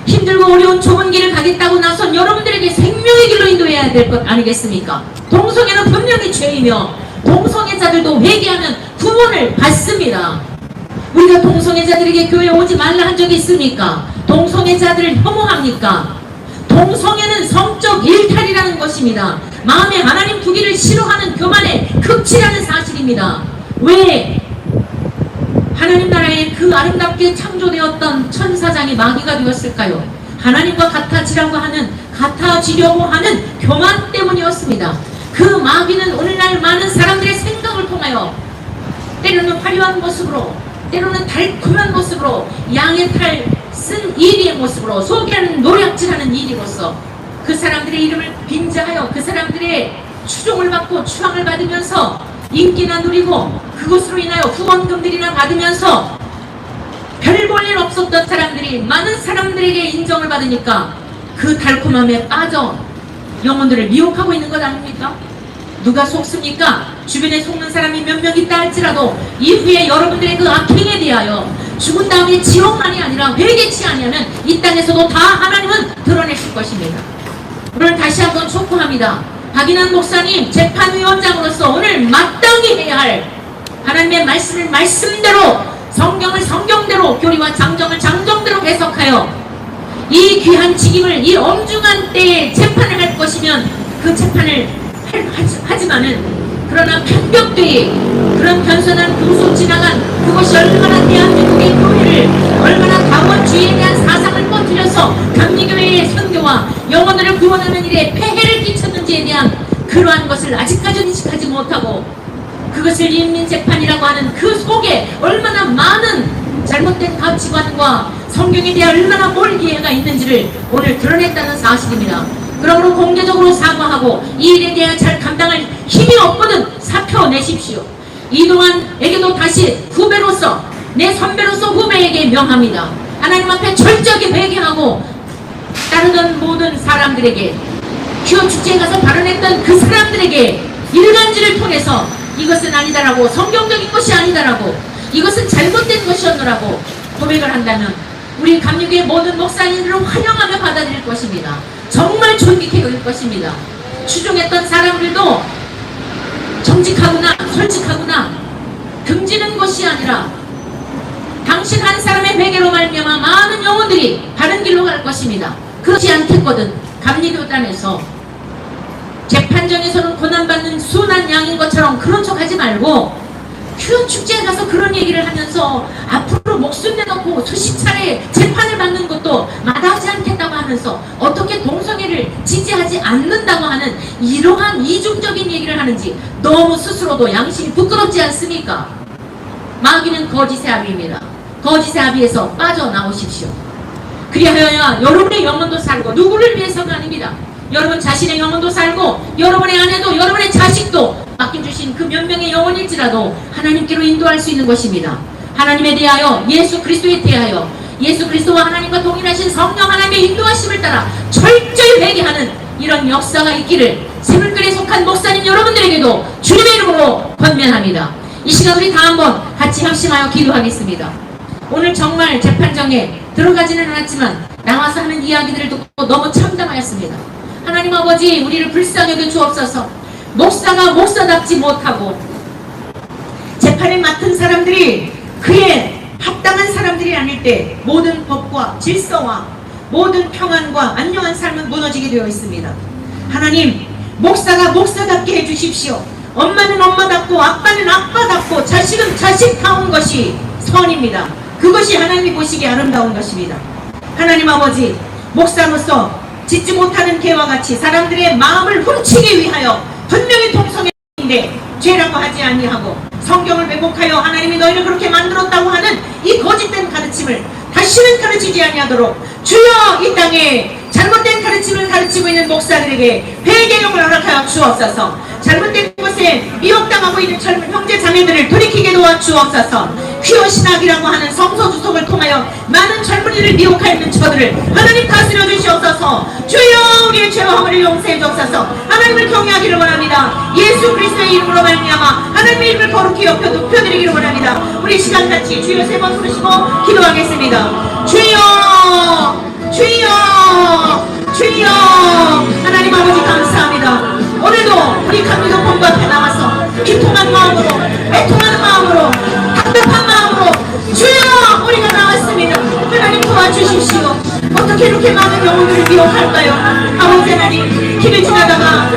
힘들고 어려운 좁은 길을 가겠다고 나선 여러분들에게 생명의 길로 인도해야 될 것 아니겠습니까? 동성애는 분명히 죄이며 동성애자들도 회개하면 구원을 받습니다. 우리가 동성애자들에게 교회에 오지 말라 한 적이 있습니까? 동성애자들을 혐오합니까? 동성애는 성적 일탈이라는 것입니다. 마음에 하나님 두기를 싫어하는 교만의 극치라는 사실입니다. 왜 하나님 나라에 그 아름답게 창조되었던 천사장이 마귀가 되었을까요? 하나님과 같아지려고 하는 교만 때문이었습니다. 그 마귀는 오늘날 많은 사람들의 생각을 통하여 때로는 화려한 모습으로, 때로는 달콤한 모습으로, 양의 탈 쓴 이리의 모습으로, 소개하는 노략질하는 이리로서 그 사람들의 이름을 빙자하여 그 사람들의 추종을 받고 추앙을 받으면서 인기나 누리고 그것으로 인하여 후원금들이나 받으면서 별 볼 일 없었던 사람들이 많은 사람들에게 인정을 받으니까 그 달콤함에 빠져 영혼들을 미혹하고 있는 것 아닙니까? 누가 속습니까? 주변에 속는 사람이 몇 명 있다 할지라도 이후에 여러분들의 그 악행에 대하여 죽은 다음에 지옥만이 아니라 회개치 아니하면 이 땅에서도 다 하나님은 드러내실 것입니다. 오늘 다시 한번 촉구합니다. 박인환 목사님 재판위원장으로서 오늘 마땅히 해야 할 하나님의 말씀을 말씀대로, 성경을 성경대로, 교리와 장정을 장정대로 해석하여 이 귀한 직임을 이 엄중한 때에 재판을 할 것이면 그 재판을 하지만은 그러나 편벽되이 그런 변선한 금속 지나간 그것이 얼마나 대한민국의 교회를, 얼마나 다원주의에 대한 사상을 퍼뜨려서 감리교회의 선교와 영혼들을 구원하는 일에 폐해를 끼쳤는지에 대한 그러한 것을 아직까지 인식하지 못하고 그것을 인민재판이라고 하는 그 속에 얼마나 많은 잘못된 가치관과 성경에 대한 얼마나 몰 이해가 있는지를 오늘 드러냈다는 사실입니다. 그러므로 공개적으로 사과하고 이 일에 대해 잘 감당할 힘이 없거든 사표 내십시오. 이동환에게도 다시 후배로서, 내 선배로서 후배에게 명합니다. 하나님 앞에 철저하게 회개하고 따르던 모든 사람들에게, 큐어 축제에 가서 발언했던 그 사람들에게 일간지를 통해서 이것은 아니다라고, 성경적인 것이 아니다라고, 이것은 잘못된 것이었노라고 고백을 한다면 우리 감리교회 모든 목사님들을 환영하며 받아들일 것입니다. 정말 존귀해 올 것입니다. 추종했던 사람들도 정직하구나, 솔직하구나, 등지는 것이 아니라 당신 한 사람의 회개로 말미암아 많은 영혼들이 바른 길로 갈 것입니다. 그렇지 않겠거든 감리교단에서 재판정에서는 고난받는 순한 양인 것처럼 그런 척 하지 말고 큐어 축제에 가서 그런 얘기를 하면서 앞으로 목숨 내놓고 수십 차례 재판을 받는 것도 마다하지 않겠다고 하면서 어떻게 동성애를 지지하지 않는다고 하는 이러한 이중적인 얘기를 하는지 너무 스스로도 양심이 부끄럽지 않습니까? 마귀는 거짓의 아비입니다. 거짓의 아비에서 빠져나오십시오. 그리하여 여러분의 영혼도 살고, 누구를 위해서가 아닙니다. 여러분 자신의 영혼도 살고 여러분의 아내도 여러분의 자식도 맡겨주신 그 몇 명의 영혼일지라도 하나님께로 인도할 수 있는 것입니다. 하나님에 대하여, 예수 그리스도에 대하여, 예수 그리스도와 하나님과 동일하신 성령 하나님의 인도하심을 따라 철저히 회개하는 이런 역사가 있기를 새물교회에 속한 목사님 여러분들에게도 주님의 이름으로 권면합니다. 이 시간 우리 다 한번 같이 합심하여 기도하겠습니다. 오늘 정말 재판정에 들어가지는 않았지만 나와서 하는 이야기들을 듣고 너무 참담하였습니다. 하나님 아버지, 우리를 불쌍히 여겨 주옵소서. 목사가 목사답지 못하고 재판을 맡은 사람들이 그에 합당한 사람들이 아닐 때 모든 법과 질서와 모든 평안과 안녕한 삶은 무너지게 되어 있습니다. 하나님, 목사가 목사답게 해주십시오. 엄마는 엄마답고 아빠는 아빠답고 자식은 자식다운 것이 선입니다. 그것이 하나님이 보시기에 아름다운 것입니다. 하나님 아버지, 목사로서 짓지 못하는 개와 같이 사람들의 마음을 훔치기 위하여 분명히 동성애인데 죄라고 하지 아니하고 성경을 왜곡하여 하나님이 너희를 그렇게 만들었다고 하는 이 거짓된 가르침을 다시는 가르치지 아니하도록 주여 이 땅에 잘못된 가르침을 가르치고 있는 목사들에게 회개력을 허락하여 주옵소서. 잘못된 것에 미혹당하고 있는 젊은 형제 자매들을 돌이키게 도와주옵소서.
퀴어 신학이라고 하는 성서주석을 통하여 많은 젊은이를 미혹하여 있는 저들을 하나님 다스려 주시옵소서. 주여 우리의 죄와함을 용서해 주옵소서. 하나님을 경외하기를 원합니다. 예수 그리스도의 이름으로 말미암아 하나님의 이름을 거룩히 높여드리기를 원합니다. 우리 시간 같이 주여 세 번 부르시고 기도하겠습니다. 주여 주여 주여. 하나님 아버지 감사합니다. 오늘도 우리 감리교 본부 앞에 나와서 기통한 마음으로 애통하는 마음으로 답답한 마음으로 주여 우리가 나왔습니다. 하나님 도와주십시오. 어떻게 이렇게 많은 영혼들을 미혹할까요? 아버지 하나님, 길을 지나다가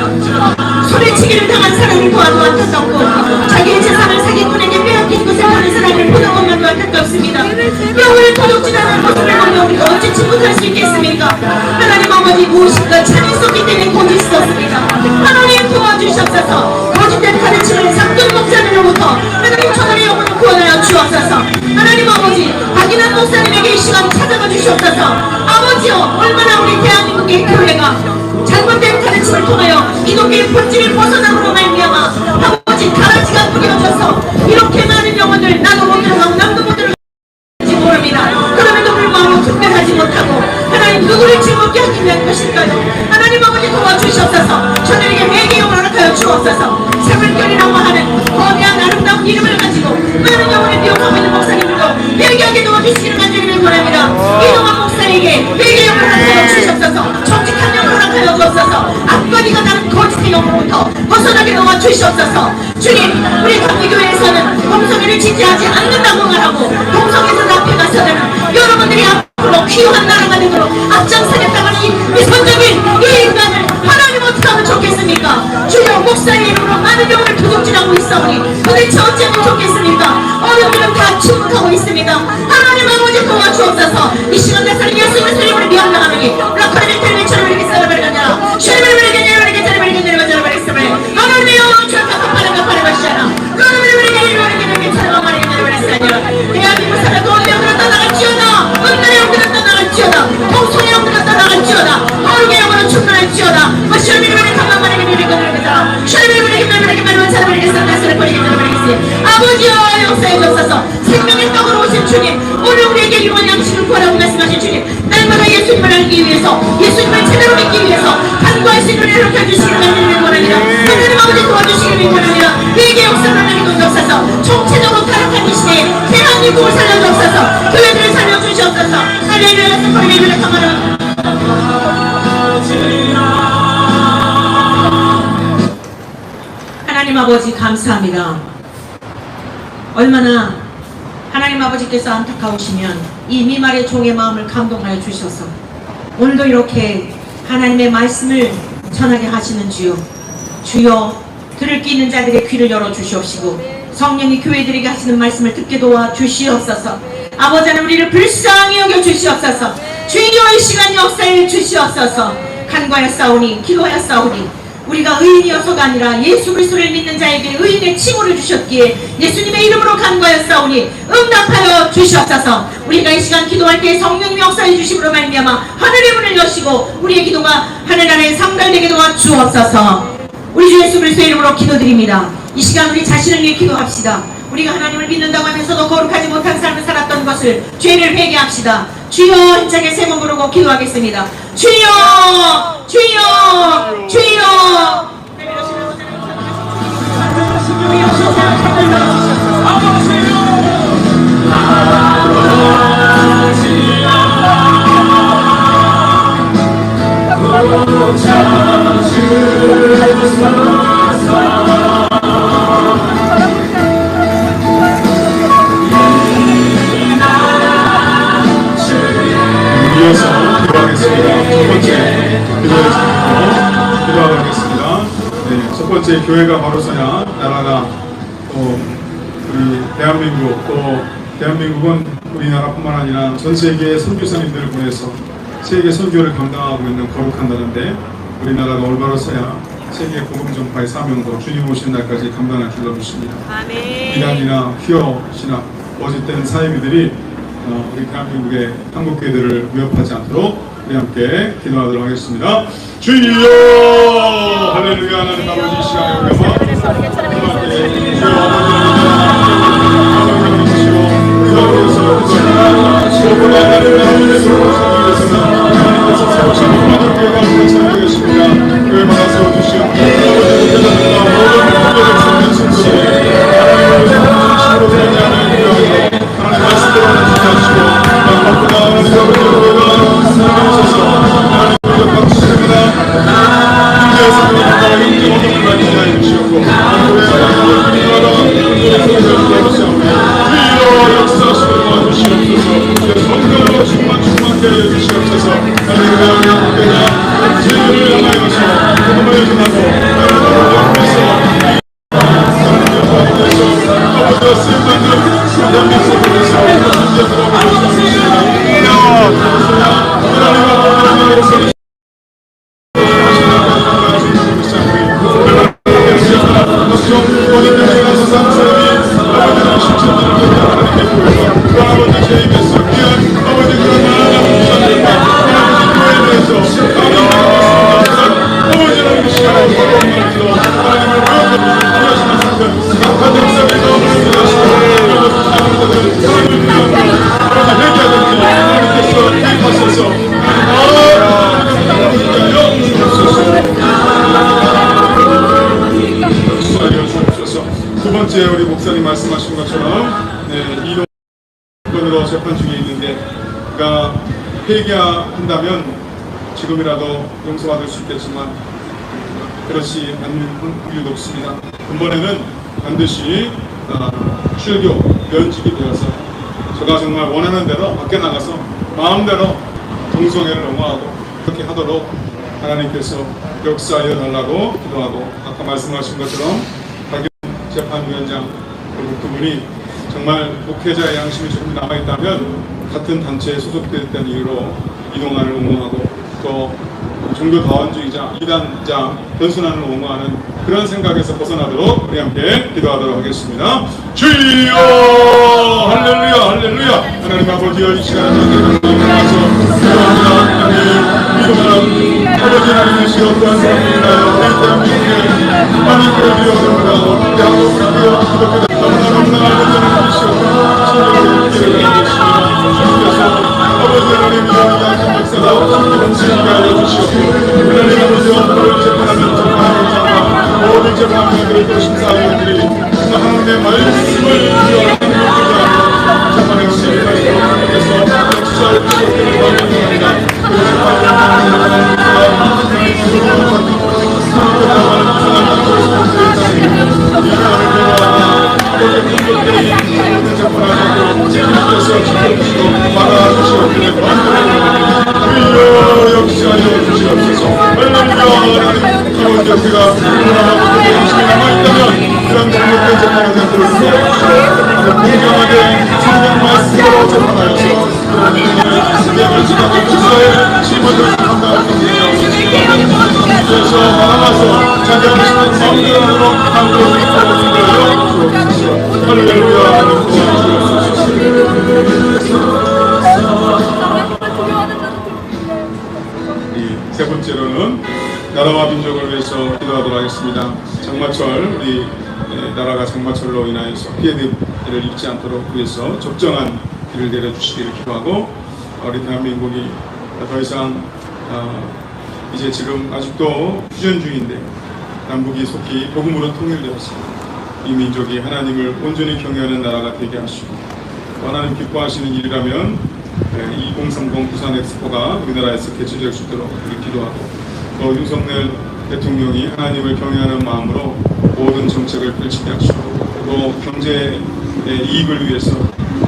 소리치기를 당한 사람을 보아도 안타깝고 자기의 재산을 사기꾼에게 빼앗긴 것에 보는 사람을 보는 것만도 안타깝습니다. 영혼을 도둑질하는 모습을 보며 우리가 어찌 침묵할 수 있겠습니까? 하나님 아버지, 무엇인가 참이 있었기 때문에 거짓이 있었습니다. 하나님 도와주시옵소서. 거짓된 가르침을 상전 목사님으로부터 하나님 저들의 영혼을 구원하여 주옵소서. 하나님 아버지, 박인환 목사님에게 이 시간 찾아가 주시옵소서. 아버지여, 얼마나 우리 대한민국의 교회가 잘못된 가르침을 통하여 기독교의 본질을 벗어남으로 말미암아 아버지 가라지가 뿌려져서 이렇게 많은 영혼들 나도 못 들어가고 남도 못 들어가지 모릅니다. 그럼에도 불구하고 분별하지 못하고 하나님 누구를 즐겁게 하기 위한 것일까요? 하나님 아버지 도와주시옵소서. 저들에게 회개용을 허락하여 주옵소서. 새물결이라고 하는 거대한 아름다운 이름을 가지고 많은 영혼을 미혹하고 있는 목사님들도 회개하게 도와주시기를 간절히 원합니다. 이동환 목사에게 회개용을 허락하여 주시옵소서. 정직한 영을 허락하여 주옵소서. 앞거리가 나는 거짓의 영으로부터 벗어나게 도와주시옵소서. 주님, 우리 감리교회에서는 동성애를 지지하지 않는다고 말하고 동성애자 앞에 가서는 여러분들이 앞으로 귀한 나라가 되도록 앞장서겠다는 이 미선적인 이 인간을 하나님 어떻게 하면 좋겠습니까? 주여, 목사의 이름으로 많은 영혼을 도둑질하고 있사오니 도대체 어찌하면 좋겠습니까? 어른들은 다 침묵하고 있습니다. 하나님 아버지 도와주옵소서. 이 시간 내서는 예수님의 소리를 명령하노니 라카리를 텔미처럼 이렇게 썰어버리겠냐 쉐르를 버리겠냐 이렇게 썰어버리겠냐 이렇게 썰어버리겠으면 하나님이여 주가 갚아라 갚아라 그러면 이렇게 썰어버리겠냐 이렇게 대한민국 사람도 영들은 떠나갈지어다. 은날의 영들은 떠나갈지어다. 동성의 영들은 떠나갈지어다. 어른의 영으로 충만할지어다. 쉐르를 가만만하게 누리겠다. 쉐르를 버리겠다. 썰어버리겠어. 버리겠어. 아버지여 용서해 주옵소서. 생명의 떡으로 오신 주님, 오늘 우리에게 이런 양식을 구하라고 말씀하신 주님, 날마다 예수님을 알기 위해서, 예수님을 제대로 믿기 위해서 간구할 수 있는 은혜를 펴주시기를 간절히 원합니다. 하나님 아버지 도와주시기를 원합니다. 회개 역사를 하나님 도와주옵소서. 총체적으로 타락한 이 시대에 대한민국을 살려주옵소서. 교회들을 살려주시옵소서. 할렐루야 할렐루야 가마라. 하나님 아버지 감사합니다. 얼마나 하나님 아버지께서 안타까우시면 이 미말의 종의 마음을 감동하여 주셔서 오늘도 이렇게 하나님의 말씀을 전하게 하시는 주요, 주여 들을 끼 있는 자들의 귀를 열어 주시옵시고 성령이 교회들에게 하시는 말씀을 듣게 도와 주시옵소서. 아버지 하나님 우리를 불쌍히 여겨 주시옵소서. 주여 이 시간 역사해 주시옵소서. 간구하였사오니 기도하였사오니 우리가 의인이어서가 아니라 예수 그리스도를 믿는 자에게 의인의 칭호를 주셨기에 예수님의 이름으로 간구하였사오니 응답하여 주시옵소서. 우리가 이 시간 기도할 때 성령님이 역사해 주심으로 말미암아 하늘의 문을 여시고 우리의 기도가 하늘 아래 상달되게 도와 주옵소서. 우리 주 예수 그리스도의 이름으로 기도드립니다. 이 시간 우리 자신을 위해 기도합시다. 우리가 하나님을 믿는다고 하면서도 거룩하지 못한 삶을 살았던 것을 죄를 회개합시다. 주여 힘차게 세 번 부르고 기도하겠습니다. 주여 주여 주여.
이어서 기도하겠습니다. 첫 번째 기도를 드리고 기도하겠습니다. 네, 첫 번째 교회가 바로서야 나라가 또 우리 대한민국 또 대한민국은 우리나라뿐만 아니라 전 세계의 선교사님들을 보내서 세계 선교를 감당하고 있는 거룩한 나라인데 우리나라가 올바로서야 세계 복음 전파의 사명도 주님 오신 날까지 감당할 줄로 믿습니다. 비단이나 퀴어 신학 거짓된 사이비들이 우리 대한민국의 한국교회들을 위협하지 않도록 우리 함께 기도하도록 하겠습니다. 주여 할렐루야. 하나님 아버지 이 시간에 우리 한번 주여 아버지 주시고 무엇보다 하나님 아버지의 소원을 살기 위해서는 하나님께서 세우신 많은 교회가 우리가 계십니다. 교회 받아 세워주시옵고 아버지의 모든 교회 백성의 성도들 하나님을 진심으로 경외하는 교회로 하나님 말씀대로 지켜주시고 무엇보다 하나님 아버지의 교회가 하나님 오셔서 하나님 우리가 박수드립니다. 인자에서 들어간다 영적 어둠을 밝히게 하여 주시옵고 교회 하나님을 기도하다 우리의 소리를 들어주시옵고 주여 역사하시고 도와주시옵소서 성령으로 충만케 하여 주시옵소서 할렐루야 교회가 주님을 향하여서 복음을 전하고 여러분을 영에서 아버지와 쓰임받는 대한민국 속에서 문제 들어오고 계십니다. 하나님 두 번째 우리 목사님 말씀하신 것처럼 이동권으로 재판 중에 있는데 그가 회개한다면 지금이라도 용서받을 수 있겠지만 그렇지 않는 확률이 높습니다. 이번에는 반드시 출교 면직이 되어서 제가 정말 원하는 대로 밖에 나가서 마음대로 동성애를 옹호하고 그렇게 하도록 하나님께서 역사하여 달라고 기도하고 아까 말씀하신 것처럼 재판위원장 그리고 그분이 정말 목회자의 양심이 조금 남아있다면 같은 단체에 소속되었다는 이유로 이동환을 옹호하고 또 종교다원주의자, 이단자, 변순환을 옹호하는 그런 생각에서 벗어나도록 우리 함께 기도하도록 하겠습니다. 주여 할렐루야 할렐루야 하나님 아버지여 이 시간에 감사합니다. 기도합니다. 하나님 아버지 하나님의 시간 또한 사람입니다. 우리 대한민국에 많은 그들이 어렵습니다. 대한민국에 기독교들 너무나 아버지는 이시옵고 신령의 길을 가르치시며 주님께서 아버지 하나님 이야기하신 역사가 기본지게 알려주시옵고 하나님 아버지와 너를 재판하는 재판하는 모든 재판관들을 심사위원들이 하나님의 말씀을 위하여 재판의 시간을 하나님께서 역사해 주시옵기를 바랍니다. 세 번째로는 나라와 민족을 위해서 기도하도록 하겠습니다. 장마철 우리 나라가 장마철로 인하여서 피해를 입지 않도록 위해서 적정한 비를 내려주시기를 기도하고 우리 대한민국이 더 이상 이제 지금 아직도 휴전 중인데 남북이 속히 복음으로 통일되었습니다. 이 민족이 하나님을 온전히 경외하는 나라가 되게 하시고 하나님 기뻐하시는 일이라면 2030 부산 엑스포가 우리나라에서 개최될 수 있도록 기도하고 또 윤석열 대통령이 하나님을 경외하는 마음으로 모든 정책을 펼치게 하시고 또 경제의 이익을 위해서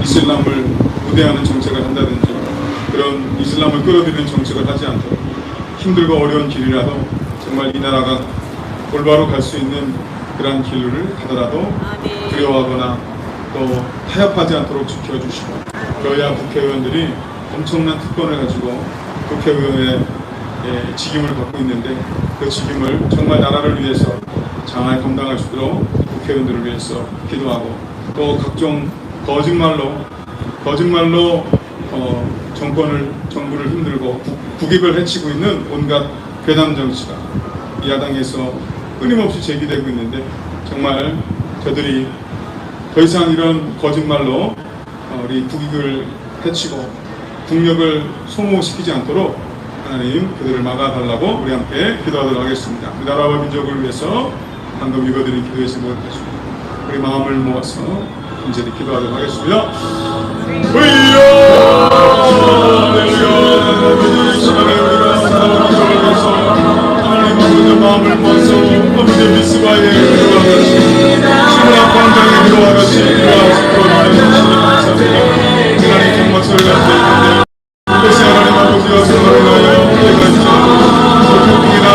이슬람을 우대하는 정책을 한다든지 그런 이슬람을 끌어들이는 정책을 하지 않도록 힘들고 어려운 길이라도 정말 이 나라가 올바로 갈 수 있는 그러한 길을 가더라도 두려워하거나 또 타협하지 않도록 지켜주시고 여야 국회의원들이 엄청난 특권을 가지고 국회의원의 직임을 갖고 있는데 그 직임을 정말 나라를 위해서 잘 감당할 수 있도록 국회의원들을 위해서 기도하고 또 각종 거짓말로 정부를 힘들고 국익을 해치고 있는 온갖 괴담 정치가 이 야당에서 끊임없이 제기되고 있는데 정말 저들이 더 이상 이런 거짓말로 우리 국익을 해치고 국력을 소모시키지 않도록 하나님 그들을 막아달라고 우리 함께 기도하도록 하겠습니다. 우리 나라와 민족을 위해서 방금 읽어드린 기도의 제목을 가지고 우리 마음을 모아서 간절히 기도하도록 하겠습니다. 이 시간에 우리가 나라를 위해서 하나님 아버지의 마음을 모아서 아버지의 미스바에 기도와 같이 신랑 광장의 기도와 같이 기도하시고 감사합니다. 하나님 정말 소리가 들리는데 그것이 하나님 아버지와 생활을 하여 우리가 이제 교통이나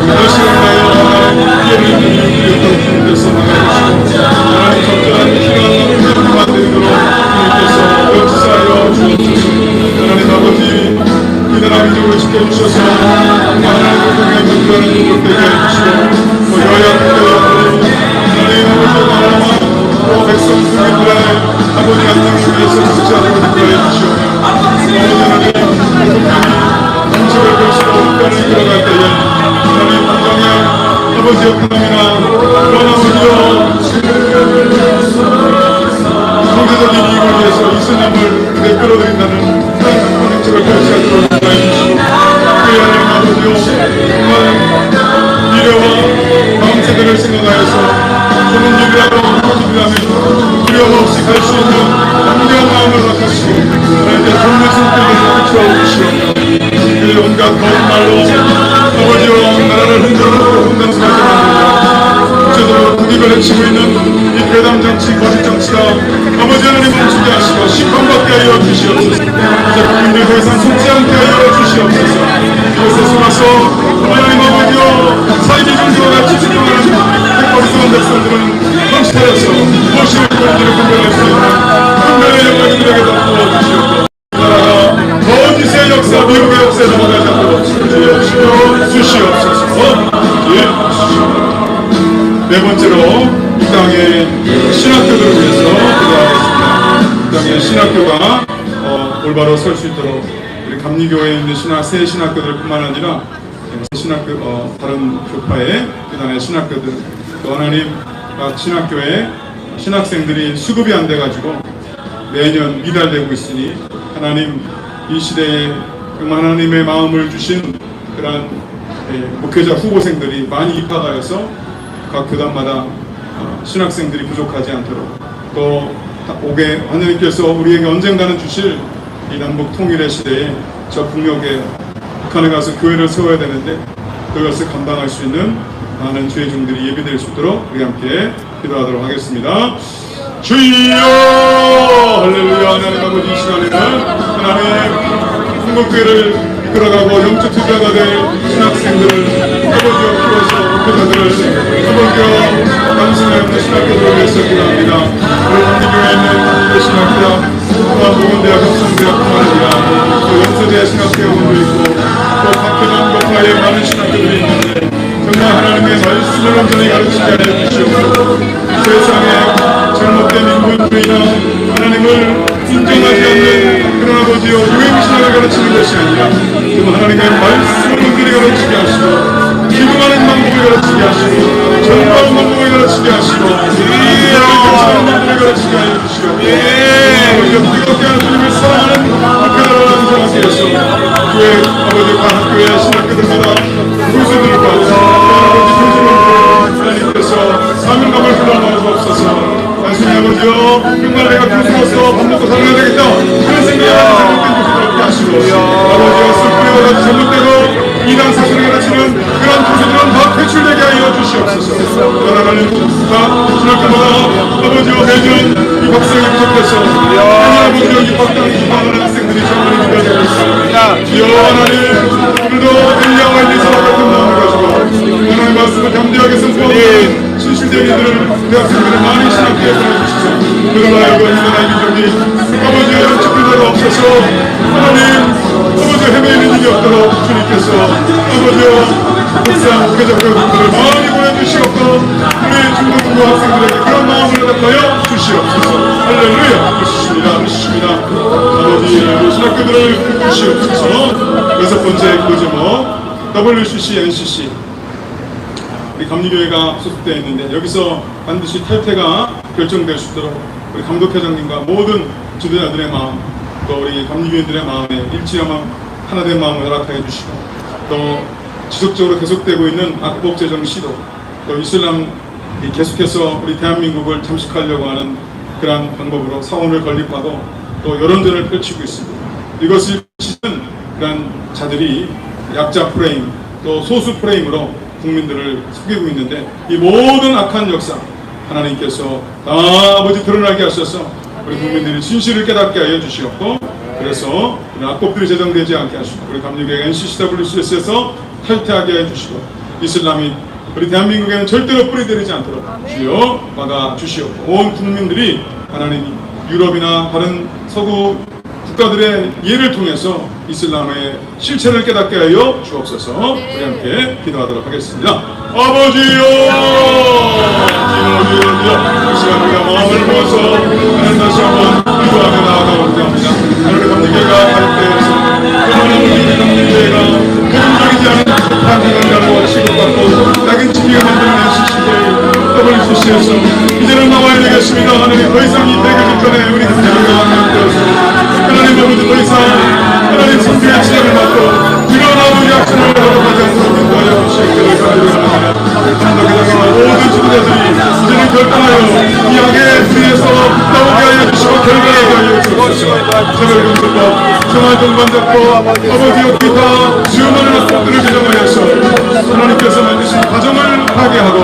열심을 하여 하나님 피해를 입는 주님께서 막아주시고 하나님 적절한 시간을 만들도록 주님께서 역사하여 주옵소서. 하나님 아버지 이 나라 민족을 지켜주셔서 하나님의 공에 들어가는 민족 되게 해주시고 여야 국가의 하나님 아버지와 나라와 백성 국민들의 아버지 안녕을 위해서 정치하고 국가해 주시오. 하나님 음식을 것으로 국가를 들어갈 때에 하나님 당장에 아버지의 하나님이나 그런 아버지여 경제적인 이익을 위해서 이슬람을 그대 끌어들인다는 그런 정책을 결시하도록 인도해 주시고 그 하나님 아버지여 정말 미래와 다음 세대를 생각하여서 좋은 일이라도 기도하면 두려움 없이 갈 수 있는 담대한 마음을 갖추시고 하나님의 돕는 손길을 비추어 주시오. 그의 온갖 거짓말로 아버지와 나라를 흔들어 혼돈스럽게 만들고 구체적으로 국익을 해치고 있는 이 괴담 정치, 거짓 정치가 아버지 하나님 멈추게 하시고 심판받게 하여 주시옵소서. 이제 국민들 더 이상 속지 않게 하여 주시옵소서. 이것에 속아서 하나님 아버지여 사이비 정치와 같이 진행하는 어리석은 백성들은 정치하여서 무엇을 그들을 분별할 수 있는 분별의 영광을 그들에게 덮어 주시옵소서. 나라가 거짓의 역사, 미국의 역사에 넘어가지 않도록 지켜주시옵소서. 네 번째로 이 땅의 신학교들을 위해서 기도하겠습니다. 이 땅의 신학교가 올바로 설 수 있도록 우리 감리교회에 있는 새 신학교들 뿐만 아니라 신학교 다른 교파의 그다음에 신학교들 또 하나님 각 신학교에 신학생들이 수급이 안 돼가지고 매년 미달되고 있으니 하나님 이 시대에 하나님의 마음을 주신 그러한 목회자 후보생들이 많이 입학하여서 각 교단마다 신학생들이 부족하지 않도록 또 하나님께서 우리에게 언젠가는 주실 이 남북 통일의 시대에 저 북녘에 북한에 가서 교회를 세워야 되는데 그것을 감당할 수 있는 많은 주의 종들이 예비될 수 있도록 우리 함께 기도하도록 하겠습니다. 주여 할렐루야. 하나님 아버지 이 시간에는 하나님 한국교회를 이끌어가고 영적 투자가 될 신학생들을 아버지와 키워서 목회자들을 아버지와 남성의 없는 신학교들을 위해서 기도합니다. 우리 감리교회에 있는 신학교와 보건대학, 합성대학뿐만 아니라 또 연세대 신학대학원도 있고 또 각교단 교파에 많은 신학교들이 있는데 정말 하나님의 말씀을 온전히 가르치게 하여 주시옵소서. 세상에 잘못된 인본주의나 하나님을 인정하지 않는 그런 아버지여 유행신학을 가르치는 것이 아니라 하나님의 말씀을 온전히 가르치게 하시고 기도하는 방법을 가르치게 하시고 전도하는 방법을 가르치게 하시고 하나님의 방법을 가르치게 하여 주시옵소서. 뜨겁게 하는 주님을 사랑하는 목회자를 항상 위해서 교회 아버지와 학교의 신학교들마다 교수들과 아버지 교수님들 하나님께서 사명감을 불러넣어 주옵소서. 단순히 아버지여 정말 내가 교수로서 밥 먹고 살아야 되겠다 그런 생각을 잘못된 교수들 없게 하시고 아버지여 습부리와 같이 잘못되고 이단 사실을 가르치는 그런 교수들은 다 퇴출되게 하여 주시옵소서. 하나님 신학교마다 아버지여 매년 이 박사가 부족해서 아버지여 입학하는 학생들이 정말 기다리고 있습니다. 주여 하나님 오늘도 엘리야와 엘리사와 같은 마음을 가지고 하나님의 말씀을 담대하게 선포하는 신실대인들을 대학생들을 많이 신학교에 보내주시죠. 그러나 하여금 이나라의 민족이 아버지의 영적 분야가 없어서 하나님 아버지의 헤매이는 일이 없도록 주님께서 아버지와 국상 목회자 교육들을 많이 보내주시옵고 우리 중고등부 학생들에게 그런 마음을 나타내어 주시옵소서. 할렐루야. 그렇습니다. 아버지 신학교들을 주시옵소서. 여섯 번째 기도 제목 WCC, NCC 우리 감리교회가 소속되어 있는데 여기서 반드시 탈퇴가 결정될 수 있도록 우리 감독회장님과 모든 지도자들의 마음 또 우리 감리교인들의 마음에 일치하면 하나된 마음을 허락하여 주시고, 또 지속적으로 계속되고 있는 악법제정 시도, 또 이슬람 계속해서 우리 대한민국을 잠식하려고 하는 그러한 방법으로 사원을 건립하고 또 여론전을 펼치고 있습니다. 이것을 치는 그런 자들이 약자 프레임, 또 소수 프레임으로 국민들을 속이고 있는데, 이 모든 악한 역사 하나님께서 다 아버지 드러나게 하셔서 우리 국민들이 진실을 깨닫게 하여 주시옵고, 그래서 이런 악법들이 제정되지 않게 하시고, 우리 감리교회 NCCWCS에서 탈퇴하게 해 주시고, 이슬람이 우리 대한민국에는 절대로 뿌리내리지 않도록 주여 막아 주시옵고, 온 국민들이 하나님 유럽이나 다른 서구 국가들의 예를 통해서 이슬람의 실체를 깨닫게 하여 주옵소서. 우리 함께 기도하도록 하겠습니다. 아버지요, 이 시간 우리가 마음을 모아서 하나님 다시 한번 기도하며 나아가고자 합니다. 하나님 감리교회가 갈 때에서 그러나 우리 감리교회가 개인적이지 않은 판단을 취급받고 낙인 찍기가 만드는 시시에 WCC에서 이제는 나와야 되겠습니다. 하나님 더 이상 이 대결 전에 우리 감리교회가 만들어서 하나님 아버지 더 이상 하나님 선교의 지장을 받고 이런 아버지 약속을 받아가지 않도록 인도하여 주시기를 간절히 감독회장과 모든 지도자들이 이제는 결단하여 이 악의 뒤에서 나오게 하여 주시고 결단하게 하여 주시옵소서. 차별금지법, 생활동반 잡고 아버지여 기타 수많은 악법들을 제정하여서 하나님께서 만드신 가정을 파괴하고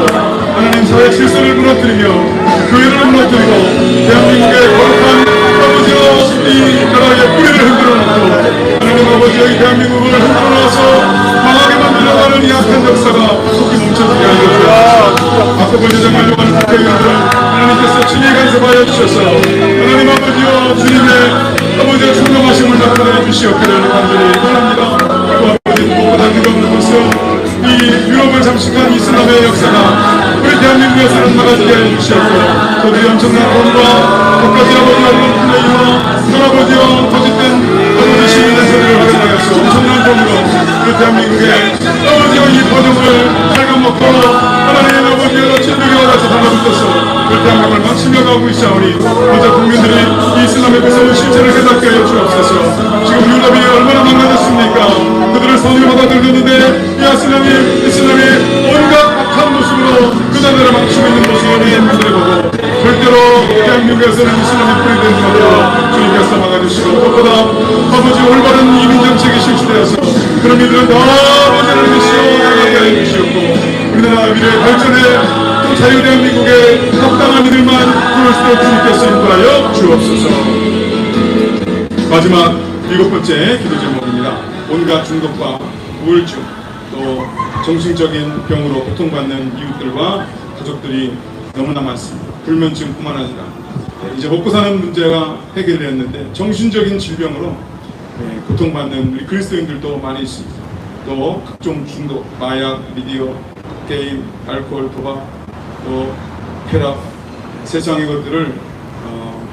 하나님 사회 질서를 무너뜨리며 교회를 무너뜨리고 대한민국의 거룩한 아버지여 이 나라의 뿌리를 흔들어 놓고 하나님 아버지여 이 대한민국을 흔들어 놓아서 망하게 만들어가는 이 악한 역사가 속히 멈춰지게 하여 주옵소서. 악법을 제정하려고 하는 국회의원들 하나님께서 친히 간섭하여 주셔서 하나님 아버지여 주님의 아버지의 성령하심을 나타내 주시옵기를 간절히 원합니다. 그리고 아버지 무엇보다 기도하는 것은 이 유럽을 잠식한 이슬람의 역사가 우리 대한민국에서는 막아지게 해주시옵고, 그들이 엄청난 돈과 끝까지 아버지 어려운 플레이와 할아버지와 거짓된 아버지 시민의 소리를 활용하여서 엄청난 돈으로 우리 대한민국의 아버지와 이 번영을 갉아먹고 하나님 아버지의 진흙에 와서 달라붙어서 우리 대한민국을 망치며 가고 있사오니 먼저 국민들이 이 이슬람의 무서운 실체를 깨닫게 하여 주옵소서. 지금 유럽이 얼마나 망가졌습니까? 그들을 선을 받아들였는데 이 이슬람이 온갖 악한 모습으로 그 나라를 망치고 있는 모습을 우리 분들이 보고 절대로 대한민국에서는 이슬람이 뿌리되는 것으로 주님께서 막아주시고, 무엇보다 아버지 올바른 이민 정책이 실시되어서 그런 이들은 더 아버지를 믿으시오 나가게 하여 주시옵고, 우리나라 미래의 발전에 또 자유대한민국에 합당한 이들만 부를 수 있도록 주님께서 인도하여 주옵소서. 마지막 7번째 기도 제목입니다. 온갖 중독과 우울증, 또 정신적인 병으로 고통받는 이웃들과 가족들이 너무나 많습니다. 불면증뿐만 아니라 이제 먹고 사는 문제가 해결됐는데 정신적인 질병으로 고통받는 우리 그리스도인들도 많이 있습니다. 또 각종 중독, 마약, 미디어, 게임, 알코올, 도박, 또 쾌락, 세상의 것들을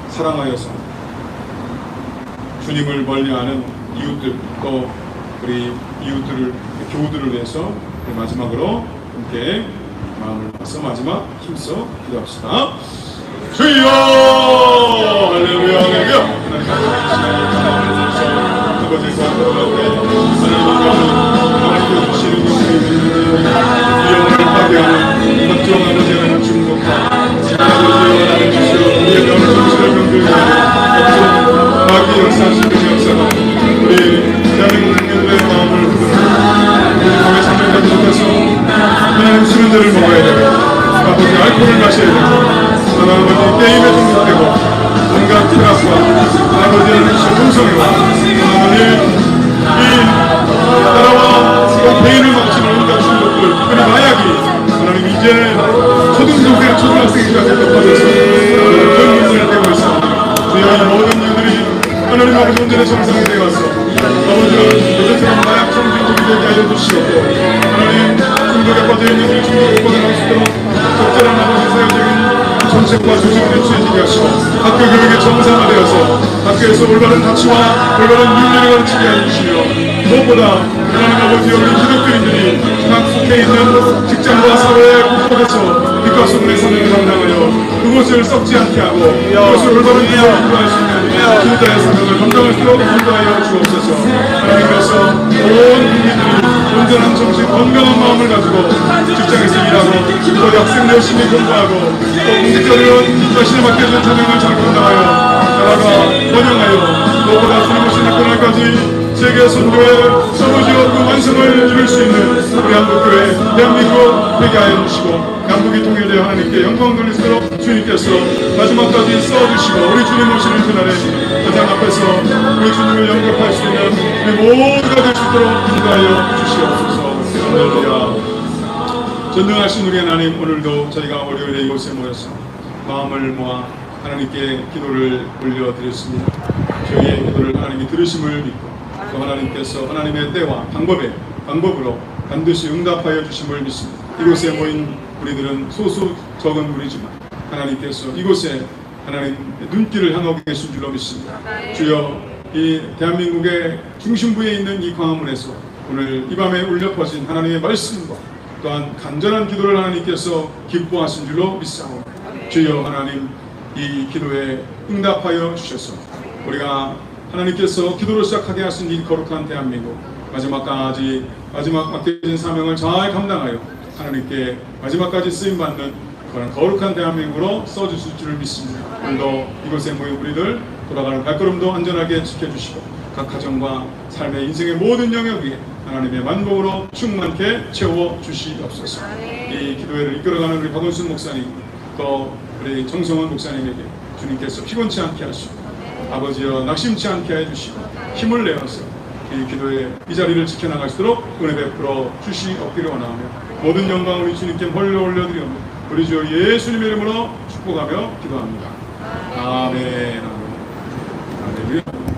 사랑하여서 주님을 멀리하는 이웃들, 또 우리 이웃들을, 교우들을 위해서 마지막으로 함께 마음을 모아서 마지막 힘써 기도합시다. 주여! 할렐루야, 할렐루야! 아버지가 하나님께 주시는 위험을 파괴하는 각종 아버지의 중독과 아버지의 하나님 주시어 우리의 병을 정신을 병들게 각종 마귀 역사하시는 역사가 우리 대한민국 국민들의 마음을 우리 몸에 참여하지 못해서 하나님 수면제를 먹어야 되고 아버지 알코올을 마셔야 되고 아버지 게임에 중독되고 온갖 쾌락과 아버지의 동성애와 아버지 이 나라와 개인을 막치는 온갖 중독들, 특별히 마약이 하나님 이제 초등학생, 초등학생까지 높아져서 그런 문제가 되고 있습니다. 주여 이 모든 이들이 하나님 아버지 온전히 정상이 되어서 아버지가 요새처럼 마약 정신적이 되게 하여 주시옵고, 하나님 중독에 빠져있는 우리 중독에 빠져날 수 있도록 적절한 아버지 사회적인 정책과 조직을 취해지게 하시고 학교 교육의 정상화되어서 학교에서 올바른 가치와 올바른 윤리를 가르치게 해주시며, 무엇보다 하나님 아버지 우리 기독교인들이 각 속해 있는 직장과 사회의 곳곳에서 빛과 소금의 삶을 감당하여 그곳 이곳을 썩지 않게 하고 이곳을 올바른 길로 인도할 수 있는 기도자의 사명을 감당할 수 있도록 인도하여 주옵소서. 하나님께서 온 국민들이 온전한 정신 건강한 마음을 가지고 직장에서 일하고 또 학생 열심히 공부하고 또 공직자들은 자신을 맡겨진 사명을 잘 감당하여 나라가 번영하여 무엇보다 주님 오시는 그날까지 세계 선교의 서로지어 그 완성을 이룰 수 있는 우리 한국교회 대한민국 회개 하여 주시고 한국이 통일되어 하나님께 영광 돌리도록 주님께서 마지막까지 써주시고 우리 주님 오시는 그날에 가장 앞에서 우리 주님을 영접할 수 있는 우리 모두가 될 수 있도록 인도하여 주시옵소서. 할렐루야. 전능하신 우리 하나님, 오늘도 저희가 월요일에 이곳에 모여서 마음을 모아 하나님께 기도를 올려드렸습니다. 저희의 기도를 하나님이 들으심을 믿고 또 하나님께서 하나님의 때와 방법으로 반드시 응답하여 주심을 믿습니다. 이곳에 모인 우리들은 소수 적은 우리지만 하나님께서 이곳에 하나님 눈길을 향하고 계신 줄로 믿습니다. 주여, 이 대한민국의 중심부에 있는 이 광화문에서 오늘 이 밤에 울려 퍼진 하나님의 말씀과 또한 간절한 기도를 하나님께서 기뻐하신 줄로 믿사옵니다. 주여, 하나님 이 기도에 응답하여 주셔서 우리가 하나님께서 기도를 시작하게 하신 이 거룩한 대한민국 마지막까지 맡겨진 사명을 잘 감당하여 하나님께 마지막까지 쓰임받는 그런 거룩한 대한민국으로 써주실 줄을 믿습니다. 오늘도 이곳에 모인 우리들 돌아가는 발걸음도 안전하게 지켜주시고 각 가정과 삶의 인생의 모든 영역 위에 하나님의 만복으로 충만케 채워주시옵소서. 이 기도회를 이끌어가는 우리 박원순 목사님 또 우리 정성원 목사님에게 주님께서 피곤치 않게 하시고 아버지여 낙심치 않게 해주시고 힘을 내어서 이 기도에 이 자리를 지켜나갈 수 있도록 은혜 베풀어 주시옵기를 원하며 모든 영광을 우리 주님께 홀려 올려드리오며 우리 주 예수님의 이름으로 축복하며 기도합니다. 아멘. 할렐루야.